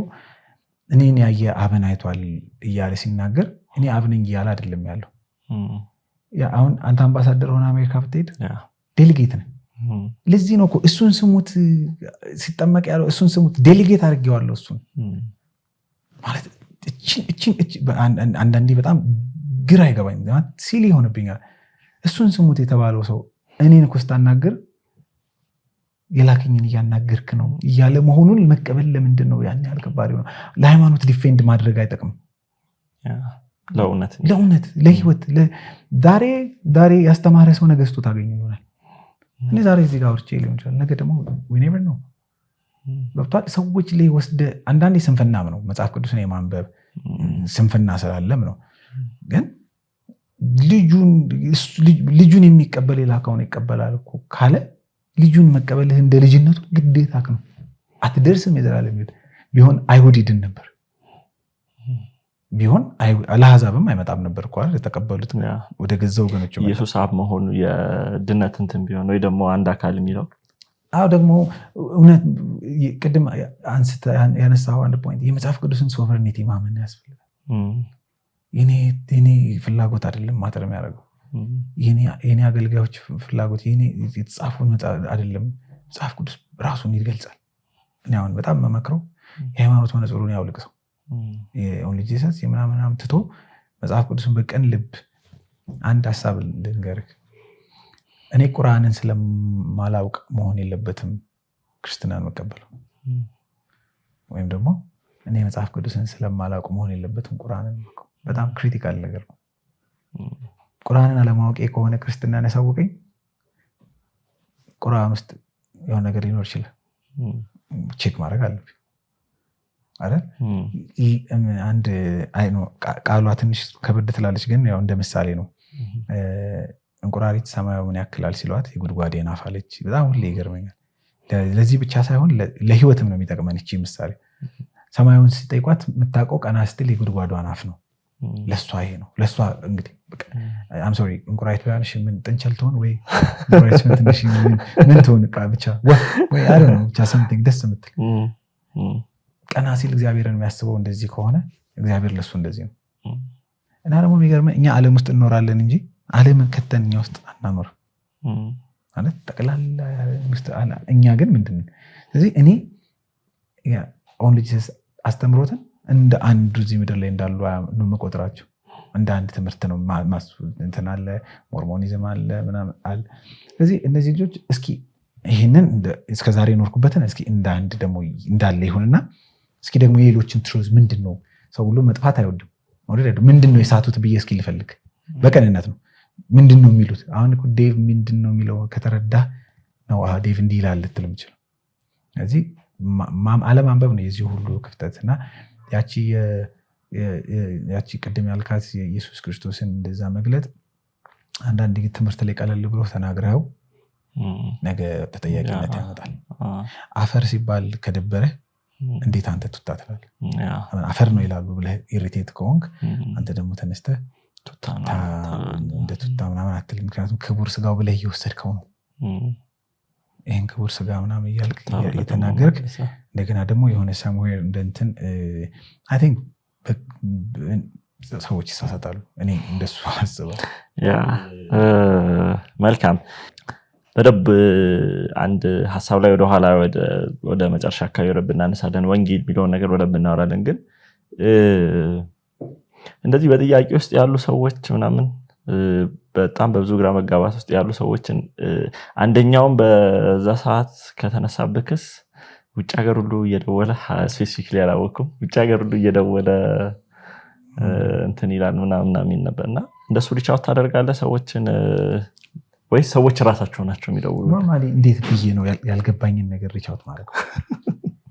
እኔን ያየ አብን አይቷል እያለ ሲናገር እኔ አብ ነኝ እያለ አይደለም ያለው። አሁን አንተ አምባሳደር ሆነ አሜሪካ ብትሄድ ዴሊጌት ነህ። ለዚህ ነው እኮ እሱን ስሙት ሲጠመቅ ያለው እሱን ስሙት ዴሊጌት አድርጌዋለሁ እሱን ማለት አንዳንዴ በጣም ግራ አይገባኝ ሲል ይሆንብኛል። እሱን ስሙት የተባለው ሰው እኔን እኮ ስታናገር የላከኝን እያናገርክ ነው እያለ መሆኑን መቀበል ለምንድን ነው ያን ያህል ከባድ ነው? ለሃይማኖት ዲፌንድ ማድረግ አይጠቅም። ለእውነት ለህይወት ዛሬ ያስተማረ ሰው ነገ ስቶ ታገኙ ይሆናል። እኔ ዛሬ እዚህ ጋር አውርቼ ሊሆን ይችላል፣ ነገ ደግሞ ዊኔቨር ነው ገብቷል። ሰዎች ላይ ወስደ አንዳንዴ ስንፍናም ነው መጽሐፍ ቅዱስን የማንበብ ስንፍና ስላለም ነው። ግን ልጁን የሚቀበል የላከውን ይቀበላል እኮ ካለ ልጁን መቀበልህ እንደ ልጅነቱ ግዴታ ነው። አትደርስም የዘላለም ሕይወት ቢሆን አይሁድ ይድን ነበር። ቢሆን ለአሕዛብም አይመጣም ነበር እኮ አይደል? የተቀበሉት ወደ ገዛ ወገኖች ኢየሱስ አብ መሆኑ የድነት እንትን ቢሆን ወይ ደግሞ አንድ አካል የሚለው ደግሞ እውነት ቅድም ያነሳው አንድ ፖይንት የመጽሐፍ ቅዱስን ሶቨርኒቲ ማመን ያስፈልጋል። የኔ ፍላጎት አይደለም ማተር የሚያደርገው የኔ አገልጋዮች ፍላጎት የተጻፈውን አይደለም። መጽሐፍ ቅዱስ ራሱን ይገልጻል። እኔ አሁን በጣም መመክረው የሃይማኖት መነጽሩን ያውልቅ ሰው የኦንሊ ጂሰስ የምናምናም ትቶ መጽሐፍ ቅዱስን በቀን ልብ አንድ ሀሳብ ልንገርህ። እኔ ቁርአንን ስለማላውቅ መሆን የለበትም ክርስትናን መቀበለው፣ ወይም ደግሞ እኔ መጽሐፍ ቅዱስን ስለማላውቅ መሆን የለበትም ቁርአንን። በጣም ክሪቲካል ነገር ነው። ቁርአንን አለማወቄ ከሆነ ክርስትናን ያሳወቀኝ ቁርአን ውስጥ የሆነ ነገር ሊኖር ይችላል፣ ቼክ ማድረግ አለብኝ አይደል? አንድ ቃሏ ትንሽ ከበድ ትላለች፣ ግን ያው እንደ ምሳሌ ነው። እንቁራሪት ሰማያዊ ምን ያክላል ሲሏት የጉድጓዴን አፍ አለች። በጣም ሁሌ ይገርመኛል። ለዚህ ብቻ ሳይሆን ለህይወትም ነው የሚጠቅመን እቺ ምሳሌ። ሰማያዊን ሲጠይቋት የምታውቀው ቀና ስትል የጉድጓዷን አፍ ነው። ለሷ ይሄ ነው። ለሷ እንግዲህ አም ሶሪ እንቁራሪት ባያንሽ ምን ጥንቸል ትሆን ወይ እንቁራሪት ትንሽ ምን ትሆን ብቻ ወይ አረ ነው ብቻ something ደስ የምትል ቀና ሲል እግዚአብሔርን የሚያስበው እንደዚህ ከሆነ እግዚአብሔር ለሱ እንደዚህ ነው። እና ደግሞ የሚገርመኝ እኛ ዓለም ውስጥ እንኖራለን እንጂ ዓለምን ከተን እኛ ውስጥ አናኖርም ማለት ጠቅላላ እኛ ግን ምንድነው? ስለዚህ እኔ ኦንሊ ጂሰስ አስተምሮትን እንደ አንዱ እዚህ ምድር ላይ እንዳሉ ነው መቆጥራቸው። እንደ አንድ ትምህርት ነው እንትን አለ፣ ሞርሞኒዝም አለ ምናምን አለ። ስለዚህ እነዚህ ልጆች እስኪ ይህንን እስከዛሬ ኖርኩበትን እስኪ እንደ አንድ ደግሞ እንዳለ ይሁንና እስኪ ደግሞ የሌሎችን ትሩዝ ምንድነው? ሰው ሁሉ መጥፋት አይወድም። ምንድነው የሳቱት ብዬ እስኪ ልፈልግ። በቀንነት ነው ምንድነው የሚሉት? አሁን እኮ ዴቭ ምንድነው የሚለው ከተረዳ ነው ዴቭ እንዲህ ይላል ልትል የምችለው። ስለዚህ አለማንበብ ነው የዚህ ሁሉ ክፍተት። እና ያቺ ቅድም ያልካት የኢየሱስ ክርስቶስን እንደዛ መግለጥ አንዳንድ ትምህርት ላይ ቀለል ብሎ ተናግረው ነገ ተጠያቂነት ያመጣል። አፈር ሲባል ከደበረ እንዴት አንተ ቱታ ትላለህ? አፈር ነው ይላሉ ብለህ ኢሪቴት ከሆንክ አንተ ደግሞ ተነስተህ እንደ ቱታ ምናምን አትልም። ምክንያቱም ክቡር ስጋው ብለህ እየወሰድከው ነው። ይህን ክቡር ስጋ ምናምን እያልክ እየተናገርክ እንደገና ደግሞ የሆነ ሰምዌር እንደንትን አይ ቲንክ ሰዎች ይሳሳታሉ። እኔ እንደሱ አስባለሁ። መልካም በደብ አንድ ሐሳብ ላይ ወደኋላ ወደ መጨረሻ አካባቢ ወረብና እናነሳለን። ወንጌል የሚለውን ነገር ወደብ እናወራለን። ግን እንደዚህ በጥያቄ ውስጥ ያሉ ሰዎች ምናምን በጣም በብዙ ግራ መጋባት ውስጥ ያሉ ሰዎችን አንደኛውም በዛ ሰዓት ከተነሳብክስ ውጭ ሀገር ሁሉ እየደወለ ስፔሲፊክሊ አላወኩም ውጭ ሀገር ሁሉ እየደወለ እንትን ይላል ምናምን የሚል ነበርና እንደሱ ሪቻውት ታደርጋለህ ሰዎችን ወይስ ሰዎች ራሳቸው ናቸው የሚደውሉት? ኖርማሊ እንዴት ብዬ ነው ያልገባኝን ነገር ሪቻውት ማድረግ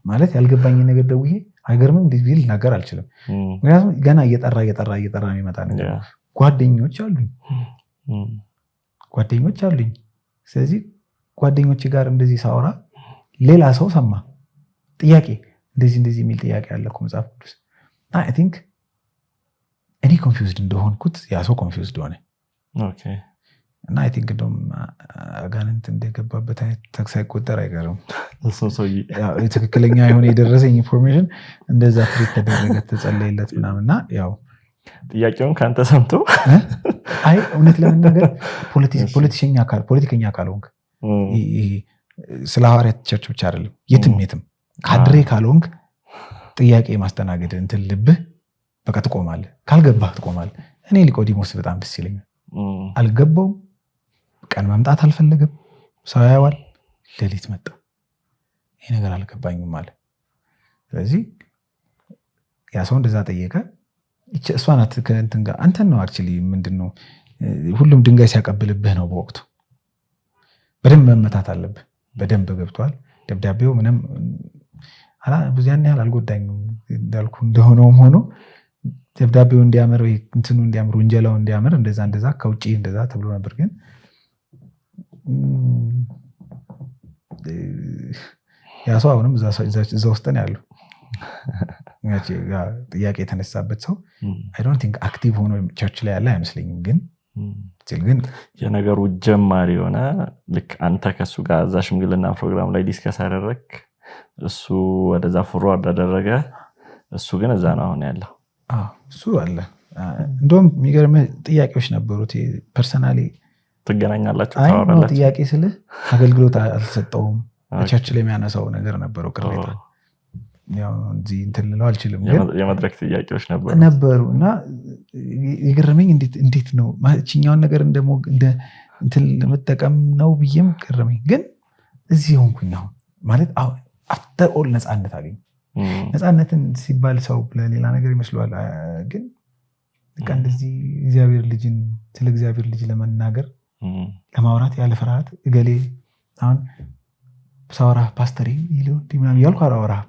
ማለት ያልገባኝን ነገር ደውዬ አይገርምም እንዴት ቢል ነገር አልችልም። ምክንያቱም ገና እየጠራ የሚመጣ ነገር ጓደኞች አሉኝ። ስለዚህ ጓደኞች ጋር እንደዚህ ሳወራ ሌላ ሰው ሰማ ጥያቄ እንደዚህ የሚል ጥያቄ አለ እኮ መጽሐፍ ቅዱስ። አይ ቲንክ እኔ ኮንፊውዝድ እንደሆንኩት ያ ሰው ኮንፊውዝድ ሆነ። ኦኬ እና አይ ቲንክ እንደውም አጋንንት እንደገባበት አይነት ተክስ አይቆጠር አይቀርም። ትክክለኛ የሆነ የደረሰኝ ኢንፎርሜሽን እንደዛ ትሪት ተደረገ ተጸለየለት ምናምንና ያው ጥያቄውን ካንተ ሰምቶ አይ እውነት ለመናገር ፖለቲከኛ ካልሆንክ ስለ ሐዋርያት ቸርች ብቻ አይደለም የትም ካድሬ ካልሆንክ ጥያቄ ማስተናገድ እንትን ልብህ በቃ ትቆማለህ። ካልገባህ ትቆማለህ። እኔ ኒቆዲሞስ በጣም ደስ ይለኛል። አልገባውም፣ ቀን መምጣት አልፈለገም። ሰው ያዋል ሌሊት መጣ። ይሄ ነገር አልገባኝም አለ። ስለዚህ ያ ሰው እንደዛ ጠየቀ። እሷ ናት ከእንትን ጋር አንተን ነው አክቹሊ ምንድነው ሁሉም ድንጋይ ሲያቀብልብህ ነው። በወቅቱ በደንብ መመታት አለብህ። በደንብ ገብቷል። ደብዳቤው ምንም ብዙ ያን ያህል አልጎዳኝም እንዳልኩ እንደሆነውም ሆኖ ደብዳቤው እንዲያምር ወይ እንትኑ እንዲያምር ወንጀላው እንዲያምር እንደዛ ከውጪ እንደዛ ተብሎ ነበር። ግን ያ ሰው አሁንም እዛ ውስጥ ነው ያለው። ጥያቄ የተነሳበት ሰው አይ ዶንት ቲንክ አክቲቭ ሆኖ ቸርች ላይ ያለ አይመስለኝም። ግን የነገሩ ጀማሪ የሆነ ልክ አንተ ከሱ ጋር እዛ ሽምግልና ፕሮግራም ላይ ዲስከስ አደረግ እሱ ወደዛ ፎርዋርድ አደረገ። እሱ ግን እዛ ነው አሁን ያለው። እሱ አለ። እንደውም የሚገርም ጥያቄዎች ነበሩት። ፐርሰናሊ ትገናኛላችሁ ታወራላችሁ? ጥያቄ ስለ አገልግሎት አልተሰጠውም። ቸርች ላይ የሚያነሳው ነገር ነበረው ቅሬታ። ያው እዚህ እንትን ልለው አልችልም፣ ግን የመድረክ ጥያቄዎች ነበሩ እና የገረመኝ እንዴት ነው እችኛውን ነገር እንደ እንትን ለመጠቀም ነው ብዬም ገረመኝ። ግን እዚህ ሆንኩኝ አሁን ማለት አፍተር ኦል ነፃነት አገኝ። ነፃነትን ሲባል ሰው ለሌላ ነገር ይመስለዋል። ግን እንደዚህ ስለ እግዚአብሔር ልጅ ለመናገር ለማውራት ያለ ፍርሃት እገሌ አሁን ሳወራ ፓስተሬ ይሊውን ምናምን እያልኩ አላወራም።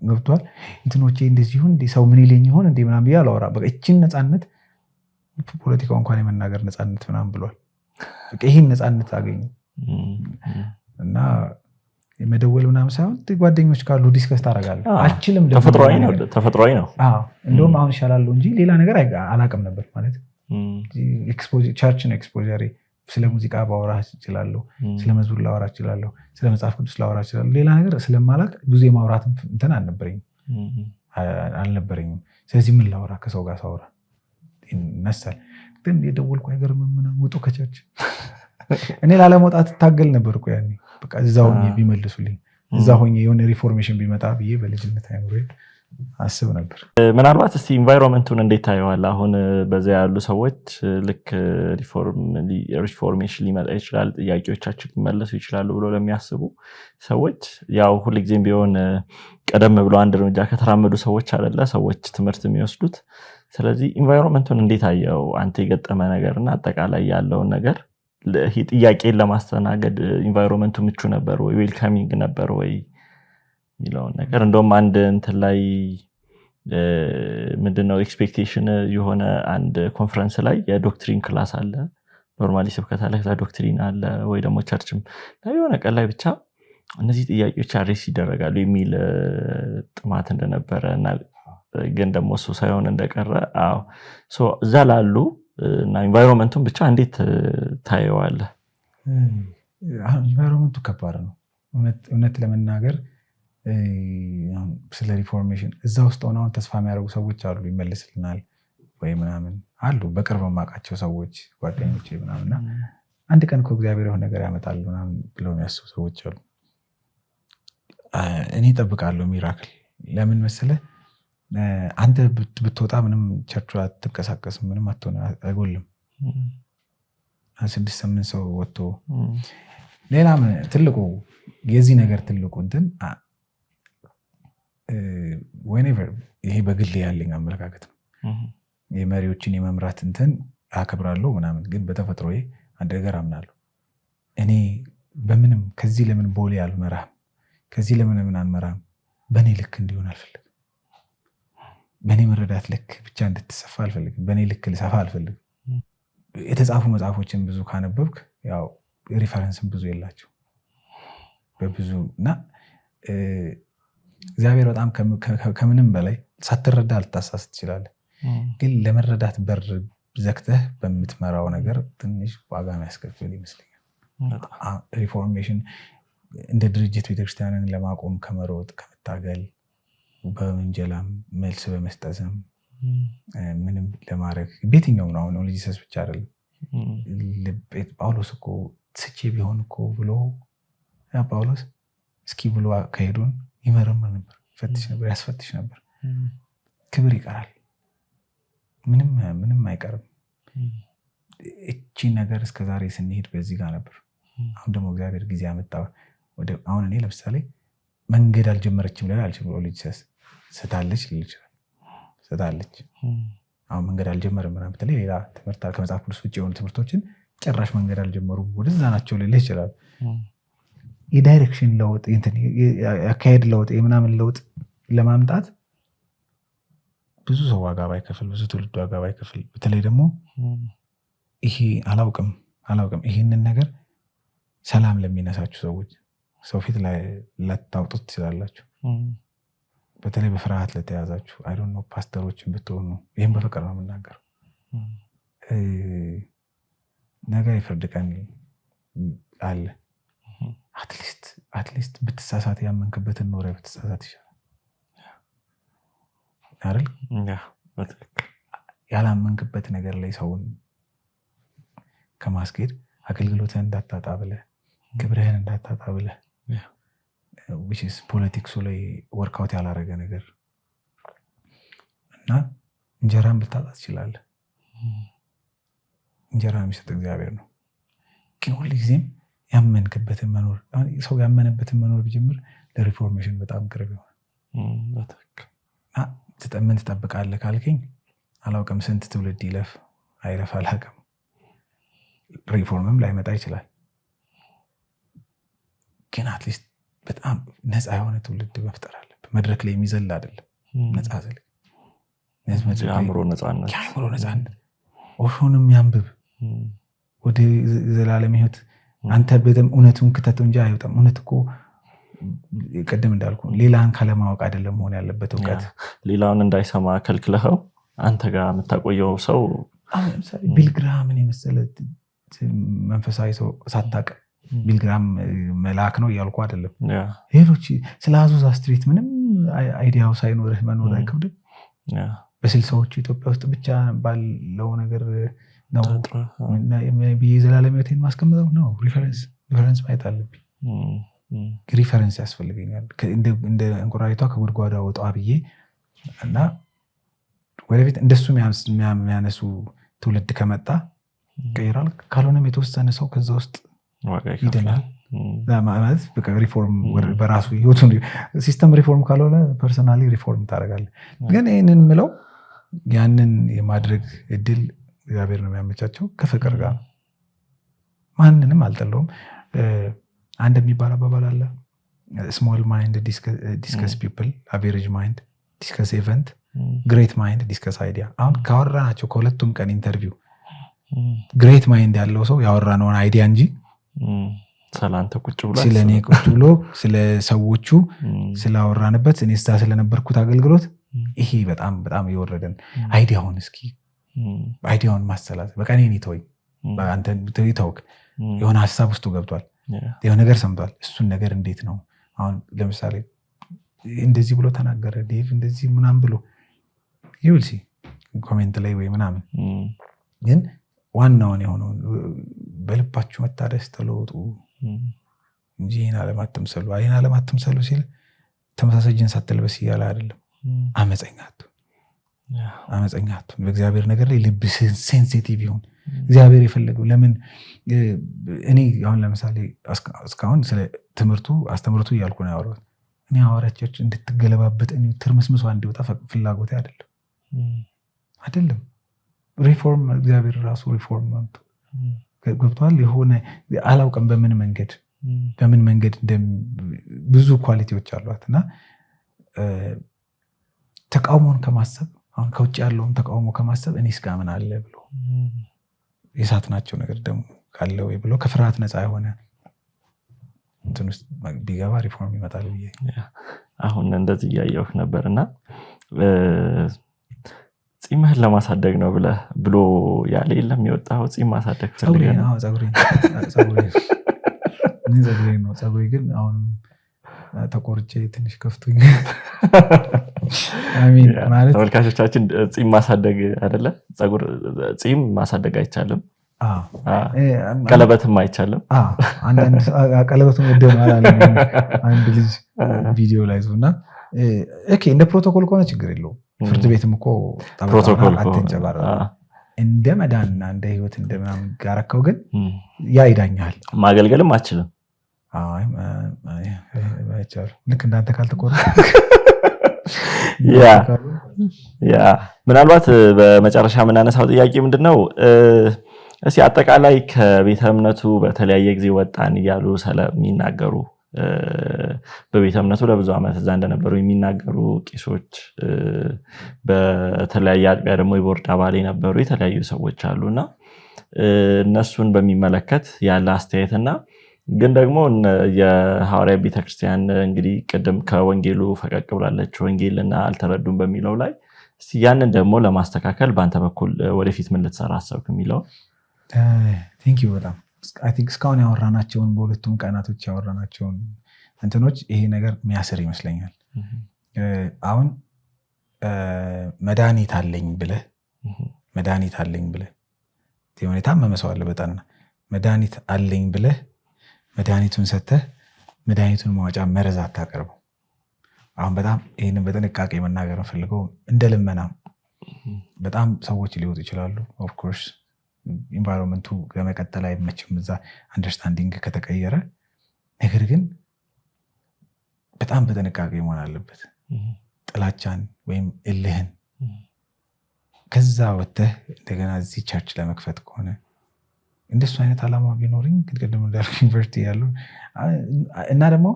ገብቷል? እንትኖቼ እንደዚህ ይሁን ሰው ምን ይለኝ ይሆን እንደ ምናምን ብዬ አላወራም። በቃ እችን ነፃነት ፖለቲካው እንኳን የመናገር ነፃነት ምናምን ብሏል። በቃ ይህን ነፃነት አገኘ እና የመደወል ምናምን ሳይሆን ጓደኞች ካሉ ዲስከስ ታደርጋለህ። አልችልም፣ ተፈጥሯዊ ነው። እንደውም አሁን ይሻላለሁ እንጂ ሌላ ነገር አላውቅም ነበር ማለት ቸርች ነው ኤክስፖዠሬ። ስለ ሙዚቃ ባወራ እችላለሁ፣ ስለ መዝሙር ላወራ እችላለሁ፣ ስለ መጽሐፍ ቅዱስ ላወራ እችላለሁ። ሌላ ነገር ስለማላውቅ ብዙ የማውራት እንትን አልነበረኝም። ስለዚህ ምን ላወራ ከሰው ጋር ሳወራ ይነሳል። ግን የደወልኩ አይገርምም ምናምን ውጡ ከቸርች እኔ ላለመውጣት እታገል ነበር እኮ ያኔ። በቃ እዛ ሆኜ ቢመልሱልኝ እዛ ሆኜ የሆነ ሪፎርሜሽን ቢመጣ ብዬ በልጅነት አይምሮዬ አስብ ነበር። ምናልባት እስቲ ኢንቫይሮንመንቱን እንዴት ታየዋለህ? አሁን በዛ ያሉ ሰዎች ልክ ሪፎርሜሽን ሊመጣ ይችላል፣ ጥያቄዎቻችን ሊመለሱ ይችላሉ ብሎ ለሚያስቡ ሰዎች ያው ሁልጊዜም ቢሆን ቀደም ብሎ አንድ እርምጃ ከተራመዱ ሰዎች አይደለ ሰዎች ትምህርት የሚወስዱት። ስለዚህ ኢንቫይሮንመንቱን እንዴት አየው አንተ? የገጠመ ነገርና አጠቃላይ ያለውን ነገር ጥያቄን ለማስተናገድ ኢንቫይሮንመንቱ ምቹ ነበር ወይ ዌልካሚንግ ነበር ወይ የሚለውን ነገር እንደውም አንድ እንትን ላይ ምንድነው ኤክስፔክቴሽን የሆነ አንድ ኮንፈረንስ ላይ የዶክትሪን ክላስ አለ፣ ኖርማሊ ስብከት አለ፣ ከዛ ዶክትሪን አለ ወይ ደግሞ ቸርችም ላይ የሆነ ቀን ላይ ብቻ እነዚህ ጥያቄዎች አድሬስ ይደረጋሉ የሚል ጥማት እንደነበረ እና ግን ደግሞ እሱ ሳይሆን እንደቀረ እዛ ላሉ እና ኢንቫይሮንመንቱን ብቻ እንዴት ታየዋለህ? ኢንቫይሮንመንቱ ከባድ ነው እውነት ለመናገር። ስለ ሪፎርሜሽን እዛ ውስጥ ሆነው ተስፋ የሚያደርጉ ሰዎች አሉ፣ ይመልስልናል ወይ ምናምን አሉ። በቅርብ የማውቃቸው ሰዎች ጓደኞቼ ምናምንና አንድ ቀን እኮ እግዚአብሔር የሆነ ነገር ያመጣል ምናምን ብለው የሚያስቡ ሰዎች አሉ። እኔ እጠብቃለሁ ሚራክል። ለምን መሰለህ? አንተ ብትወጣ ምንም ቸርቹ አትንቀሳቀስም፣ ምንም አይጎልም። 6-8 ሰው ወጥቶ ሌላ ትልቁ የዚህ ነገር ትልቁ እንትን whenever ይሄ በግል ያለኝ አመለካከት ነው። የመሪዎችን የመምራት እንትን አከብራለሁ ምናምን፣ ግን በተፈጥሮዬ አንድ ነገር አምናለሁ። እኔ በምንም ከዚህ ለምን ቦሌ አልመራም፣ ከዚህ ለምን አንመራም፣ በእኔ ልክ እንዲሆን አልፈልግም። በእኔ መረዳት ልክ ብቻ እንድትሰፋ አልፈልግም። በእኔ ልክ ልሰፋ አልፈልግም። የተጻፉ መጽሐፎችን ብዙ ካነበብክ ያው ሪፈረንስም ብዙ የላቸው በብዙ እና እግዚአብሔር በጣም ከምንም በላይ ሳትረዳ ልታሳስ ትችላለህ። ግን ለመረዳት በር ዘግተህ በምትመራው ነገር ትንሽ ዋጋ የሚያስከፍል ይመስለኛል። ሪፎርሜሽን እንደ ድርጅት ቤተክርስቲያንን ለማቆም ከመሮጥ ከመታገል፣ በወንጀላም መልስ በመስጠትም ምንም ለማድረግ ቤትኛውም ነው። አሁን ልጅሰስ ብቻ አይደለም። ጳውሎስ እኮ ስቼ ቢሆን እኮ ብሎ ጳውሎስ እስኪ ብሎ ከሄዱን ይመረምር ነበር፣ ይፈትሽ ነበር፣ ያስፈትሽ ነበር። ክብር ይቀራል፣ ምንም አይቀርም። እቺ ነገር እስከዛሬ ስንሄድ በዚህ ጋር ነበር። አሁን ደግሞ እግዚአብሔር ጊዜ ያመጣ። አሁን እኔ ለምሳሌ መንገድ አልጀመረችም ላይ አልችልም። ልጅሰስ ስታለች ልል ይችላል። ስታለች አሁን መንገድ አልጀመረም ምናምን ብትለኝ ሌላ ትምህርት ከመጽሐፍ ቅዱስ ውጭ የሆኑ ትምህርቶችን ጭራሽ መንገድ አልጀመሩም ወደዛ ናቸው ልልህ ይችላል። የዳይሬክሽን ለውጥ፣ የአካሄድ ለውጥ፣ የምናምን ለውጥ ለማምጣት ብዙ ሰው ዋጋ ባይከፍል ብዙ ትውልድ ዋጋ ባይከፍል በተለይ ደግሞ ይሄ አላውቅም ይሄንን ነገር ሰላም ለሚነሳችሁ ሰዎች ሰው ፊት ላይ ለታውጡት ትችላላችሁ በተለይ በፍርሃት ለተያዛችሁ አይ ዶንት ኖ ፓስተሮችን ብትሆኑ ይሄን በፍቅር ነው የምናገረው ነገ ይፈርድ ቀን አለ አትሊስት ብትሳሳት ያመንክበትን ኖረ ብትሳሳት ይሻላል አይደል ያላመንክበት ነገር ላይ ሰውን ከማስኬድ አገልግሎትህን እንዳታጣ ብለህ ክብርህን እንዳታጣ ብለህ which is ፖለቲክሱ ላይ ወርክአውት ያላረገ ነገር እና እንጀራን ልታጣ ትችላለህ እንጀራ የሚሰጥ እግዚአብሔር ነው ግን ሁልጊዜም ያመንክበትን መኖር ሰው ያመነበትን መኖር ቢጀምር ለሪፎርሜሽን በጣም ቅርብ ይሆናል ምን ትጠብቃለህ ካልከኝ አላውቅም ስንት ትውልድ ይለፍ አይለፍ አላውቅም ሪፎርምም ላይመጣ ይችላል ግን አትሊስት በጣም ነፃ የሆነ ትውልድ መፍጠር አለብህ መድረክ ላይ የሚዘል አይደለም ነፃ ዘል የአእምሮ ነፃነት ኦሾንም ያንብብ ወደ ዘላለም ህይወት አንተ በደም እውነቱን ከተተው እንጂ አይወጣም እውነት እኮ ቀደም እንዳልኩ ሌላን ካለማወቅ አይደለም መሆን ያለበት እውቀት ሌላውን እንዳይሰማ ከልክለኸው አንተ ጋር የምታቆየው ሰው ቢልግራምን የመሰለ መንፈሳዊ ሰው ሳታውቅ ቢልግራም መልአክ ነው እያልኩ አይደለም ሌሎች ስለ አዙዛ ስትሪት ምንም አይዲያው ሳይኖርህ መኖር አይከብድም በስልሳዎቹ ኢትዮጵያ ውስጥ ብቻ ባለው ነገር ነው የዘላለም ህይወቴን ማስቀምጠው ነው ሪፈረንስ ማየት አለብኝ ሪፈረንስ ያስፈልገኛል እንደ እንቁራሪቷ ከጉድጓዷ ወጣ ብዬ እና ወደፊት እንደሱ የሚያነሱ ትውልድ ከመጣ ቀይራል ካልሆነም የተወሰነ ሰው ከዛ ውስጥ ይደናል ማለት በቃ ሪፎርም በራሱ ህይወቱ ሲስተም ሪፎርም ካልሆነ ፐርሰናሊ ሪፎርም ታደርጋለህ ግን ይሄንን ምለው ያንን የማድረግ እድል እግዚአብሔር ነው የሚያመቻቸው ከፍቅር ጋር ማንንም አልጠለውም አንድ የሚባል አባባል አለ ስሞል ማይንድ ዲስከስ ፒፕል አቨሬጅ ማይንድ ዲስከስ ኢቨንት ግሬት ማይንድ ዲስከስ አይዲያ አሁን ካወራናቸው ከሁለቱም ቀን ኢንተርቪው ግሬት ማይንድ ያለው ሰው ያወራነውን አይዲያ እንጂ ሰላንተ ቁጭ ብሎ ስለኔ ቁጭ ብሎ ስለ ሰዎቹ ስላወራንበት እኔ ስታ ስለነበርኩት አገልግሎት ይሄ በጣም በጣም ይወረደን አይዲያውን እስኪ አይዲያውን ማሰላት በቃ እኔ ተወኝ አንተ ተውክ የሆነ ሐሳብ ውስጥ ገብቷል የሆነ ነገር ሰምቷል እሱን ነገር እንዴት ነው አሁን ለምሳሌ እንደዚህ ብሎ ተናገረ ዴቭ እንደዚህ ምናምን ብሎ ይውልሲ ኮሜንት ላይ ወይ ምናምን ግን ዋናውን የሆነው በልባችሁ መታደስ ተለውጡ እንጂ ይህን አለማትምሰሉ አይን አለማትምሰሉ ሲል ተመሳሳይ ጅንስ አትልበስ እያለ አይደለም አመፀኛቱ በእግዚአብሔር ነገር ላይ ልብ ሴንሲቲቭ ይሁን እግዚአብሔር የፈለገው ለምን እኔ አሁን ለምሳሌ እስካሁን ስለ አስተምርቱ እያልኩ ነው ያወራሁት እኔ አዋራቾች እንድትገለባበጥ እኔ ትርምስምሷ እንዲወጣ ፍላጎቴ አይደለም ሪፎርም እግዚአብሔር ራሱ ሪፎርም ማለት ገብቷል የሆነ አላውቅም በምን መንገድ ብዙ ኳሊቲዎች አሏትና ተቃውሞን ከማሰብ አሁን ከውጭ ያለውን ተቃውሞ ከማሰብ እኔስ ጋር ምን አለ ብሎ የሳት ናቸው ነገር ደግሞ ካለ ወይ ብሎ ከፍርሃት ነፃ የሆነ እንትን ውስጥ ቢገባ ሪፎርም ይመጣል ብዬ አሁን እንደዚህ እያየሁ ነበርና ጺምህን ለማሳደግ ነው ብሎ ያለ የለም የወጣው ጺም ማሳደግ ፈልገህ ነው ጸጉሬ ግን አሁን ተቆርጬ ትንሽ ከፍቶኝ ማለት ተመልካቾቻችን ጺም ማሳደግ አይደለ ጺም ማሳደግ አይቻልም ቀለበትም አይቻልም አንድ ቀለበቱን ወደው አላለም አንድ ልጅ ቪዲዮ ላይ ዞና እንደ ፕሮቶኮል ከሆነ ችግር የለውም ፍርድ ቤትም እኮ ፕሮቶኮል አትንጨባራ እንደ መዳንና እንደ ህይወት እንደምናምን ጋራከው ግን ያ ይዳኛል ማገልገልም አችልም ልክ እንዳንተ ካልተቆረ ያ ምናልባት በመጨረሻ የምናነሳው ጥያቄ ምንድነው እስኪ አጠቃላይ ከቤተ እምነቱ በተለያየ ጊዜ ወጣን እያሉ ስለሚናገሩ በቤተ እምነቱ ለብዙ ዓመት እዛ እንደነበሩ የሚናገሩ ቄሶች፣ በተለያየ አጥቢያ ደግሞ የቦርድ አባል የነበሩ የተለያዩ ሰዎች አሉና እነሱን በሚመለከት ያለ አስተያየትና ግን ደግሞ የሐዋርያ ቤተክርስቲያን እንግዲህ ቅድም ከወንጌሉ ፈቀቅ ብላለች ወንጌልና አልተረዱም በሚለው ላይ እስቲ ያንን ደግሞ ለማስተካከል በአንተ በኩል ወደፊት ምን ልትሰራ አሰብክ የሚለው? ቴንክ ዩ በጣም አይ ቲንክ እስካሁን ያወራናቸውን በሁለቱም ቀናቶች ያወራናቸውን እንትኖች ይሄ ነገር የሚያስር ይመስለኛል። አሁን መድኃኒት አለኝ ብለህ የሆነ የታመመ ሰው አለ በጣም መድኃኒት አለኝ ብለህ መድኃኒቱን ሰተህ መድኃኒቱን ማውጫ መርዝ አታቀርበው። አሁን በጣም ይህንን በጥንቃቄ መናገር ፈልገው እንደ ልመና በጣም ሰዎች ሊወጡ ይችላሉ። ኦፍኮርስ ኢንቫይሮንመንቱ ለመቀጠል አይመችም እዛ አንደርስታንዲንግ ከተቀየረ። ነገር ግን በጣም በጥንቃቄ መሆን አለበት። ጥላቻን ወይም እልህን ከዛ ወጥተህ እንደገና እዚህ ቸርች ለመክፈት ከሆነ እንደሱ አይነት ዓላማ ቢኖርኝ ቅድም እንዳልኩ ዩኒቨርሲቲ ያሉ እና ደግሞ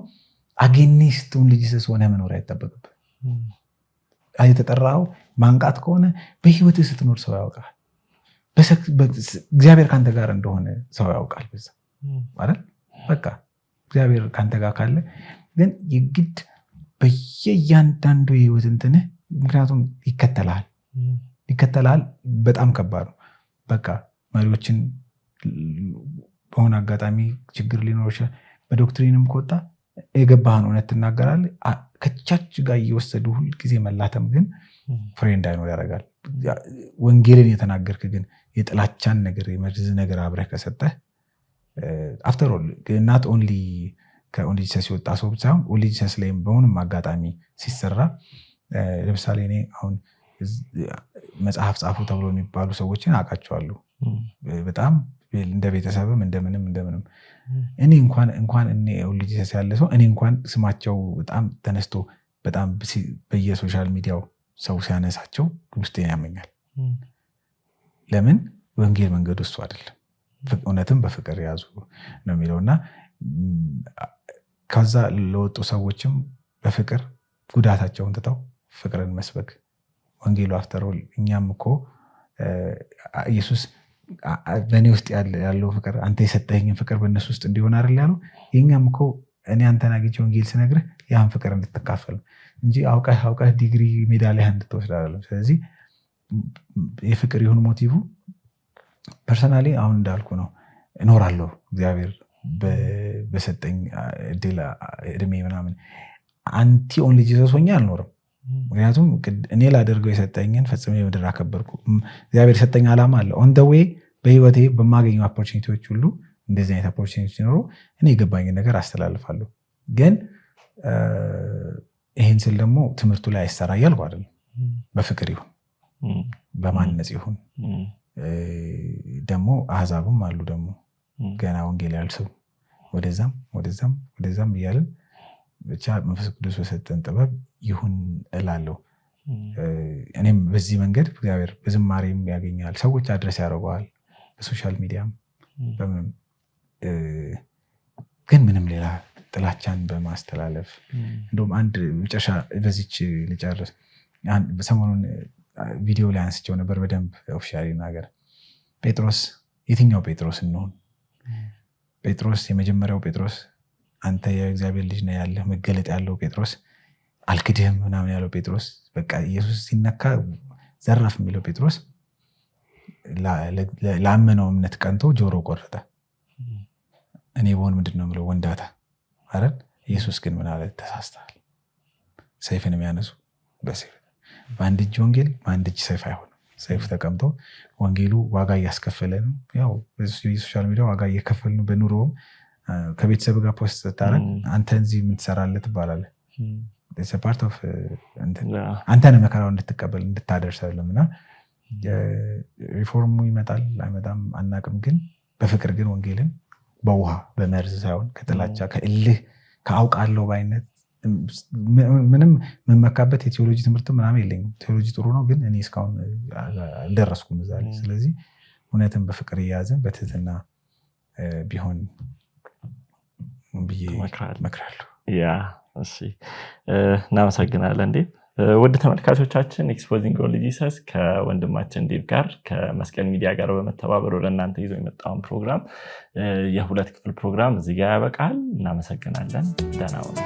አጌኒስቱን ልጅ ሆነ መኖር አይጠበቅብህ። የተጠራው ማንቃት ከሆነ በህይወት ስትኖር ሰው ያውቃል። እግዚአብሔር ካንተ ጋር እንደሆነ ሰው ያውቃል። በዛ አይደል? በቃ እግዚአብሔር ካንተ ጋር ካለ ግን የግድ በየእያንዳንዱ የህይወት እንትንህ ምክንያቱም ይከተላል። በጣም ከባድ ነው። በቃ መሪዎችን በሆነ አጋጣሚ ችግር ሊኖር ይችላል። በዶክትሪንም ከወጣ የገባህን እውነት ትናገራለህ። ከቻች ጋር እየወሰዱ ሁልጊዜ መላተም ግን ፍሬ እንዳይኖር ያደርጋል። ወንጌልን የተናገርክ ግን የጥላቻን ነገር የመርዝ ነገር አብረህ ከሰጠህ አፍተር ኦል ናት ኦንሊ ከኦንሊ ጂሰስ የወጣ ሰው ብቻ ሳይሆን ኦንሊ ጂሰስ ላይም በሆንም አጋጣሚ ሲሰራ ለምሳሌ እኔ አሁን መጽሐፍ ጻፉ ተብሎ የሚባሉ ሰዎችን አውቃቸዋለሁ። በጣም እንደ ቤተሰብም እንደምንም እኔ እንኳን እኔ ኦንሊ ጂሰስ ያለ ሰው እኔ እንኳን ስማቸው በጣም ተነስቶ በጣም በየሶሻል ሚዲያው ሰው ሲያነሳቸው ውስጤን ያመኛል። ለምን? ወንጌል መንገዱ እሱ አይደለም። እውነትም በፍቅር ያዙ ነው የሚለውና ከዛ ለወጡ ሰዎችም በፍቅር ጉዳታቸውን ትተው ፍቅርን መስበክ ወንጌሉ አፍተሮል እኛም እኮ ኢየሱስ በእኔ ውስጥ ያለው ፍቅር አንተ የሰጠኸኝን ፍቅር በእነሱ ውስጥ እንዲሆን አይደል ያለው። የኛም እኮ እኔ አንተን አግኝቼ ወንጌል ስነግርህ ያን ፍቅር እንድትካፈል እንጂ አውቀህ ዲግሪ ሜዳሊያ እንድትወስድ አይደለም። ስለዚህ የፍቅር ይሁን ሞቲቭ። ፐርሰናሊ አሁን እንዳልኩ ነው እኖራለሁ እግዚአብሔር በሰጠኝ እድሜ ምናምን አንቲ ኦንሊ ጂሰስ ሆኜ አልኖርም። ምክንያቱም እኔ ላደርገው የሰጠኝን ፈጽሜ ምድር አከበርኩ። እግዚአብሔር የሰጠኝ ዓላማ አለ። ኦን ደ ዌይ በህይወቴ በማገኙ ኦፖርቹኒቲዎች ሁሉ እንደዚህ አይነት ኦፖርቹኒቲ ሲኖሩ እኔ የገባኝን ነገር አስተላልፋለሁ። ግን ይህን ስል ደግሞ ትምህርቱ ላይ አይሰራ እያልኩ አይደለም። በፍቅር ይሁን በማነጽ ይሁን ደግሞ አህዛብም አሉ ደግሞ ገና ወንጌል ያልሰው ወደዛም እያልን ብቻ መንፈስ ቅዱስ በሰጠን ጥበብ ይሁን እላለሁ። እኔም በዚህ መንገድ እግዚአብሔር በዝማሬም ያገኛል፣ ሰዎች አድረስ ያደርገዋል፣ በሶሻል ሚዲያም በምንም ግን ምንም ሌላ ጥላቻን በማስተላለፍ እንደውም አንድ መጨረሻ በዚች ልጨርስ። ሰሞኑን ቪዲዮ ላይ አንስቸው ነበር በደንብ ኦፊሻሊ ነገር ጴጥሮስ የትኛው ጴጥሮስ እንሆን? ጴጥሮስ የመጀመሪያው ጴጥሮስ አንተ የእግዚአብሔር ልጅ ነህ ያለህ መገለጥ ያለው ጴጥሮስ አልክድህም ምናምን ያለው ጴጥሮስ በቃ ኢየሱስ ሲነካ ዘራፍ የሚለው ጴጥሮስ ላመነው እምነት ቀንቶ ጆሮ ቆረጠ። እኔ በሆን ምንድን ነው የምለው ወንዳታ አይደል? ኢየሱስ ግን ምን አለ? ተሳስተሃል። ሰይፍን የሚያነሱ በሰይፍ በአንድ እጅ ወንጌል በአንድ እጅ ሰይፍ አይሆንም። ሰይፍ ተቀምጦ ወንጌሉ ዋጋ እያስከፈለ ነው። ያው በሶሻል ሚዲያ ዋጋ እየከፈል ነው። በኑሮውም ከቤተሰብ ጋር ፖስት ስታረግ አንተ እዚህ ምን ትሰራለህ ትባላለህ። ፓርት ኦፍ አንተን መከራው እንድትቀበል እንድታደርስ አይደለም። እና ሪፎርሙ ይመጣል አይመጣም አናቅም። ግን በፍቅር ግን ወንጌልን በውሃ በመርዝ ሳይሆን ከጥላቻ ከእልህ ከአውቃለሁ ባይነት ምንም የምመካበት የቴዎሎጂ ትምህርት ምናምን የለኝም። ቴዎሎጂ ጥሩ ነው፣ ግን እኔ እስካሁን አልደረስኩም እዛ ላይ። ስለዚህ እውነትን በፍቅር እያያዝን በትህትና ቢሆን ብዬ እመክራለሁ። ያ እሺ እናመሰግናለን ዴቭ። ውድ ተመልካቾቻችን ኤክስፖዚንግ ኦንሊ ጂሰስ ከወንድማችን ዴቭ ጋር ከመስቀል ሚዲያ ጋር በመተባበር ወደ እናንተ ይዞ የመጣውን ፕሮግራም የ2 ክፍል ፕሮግራም እዚህ ጋር ያበቃል። እናመሰግናለን። ደህና ሁኑ።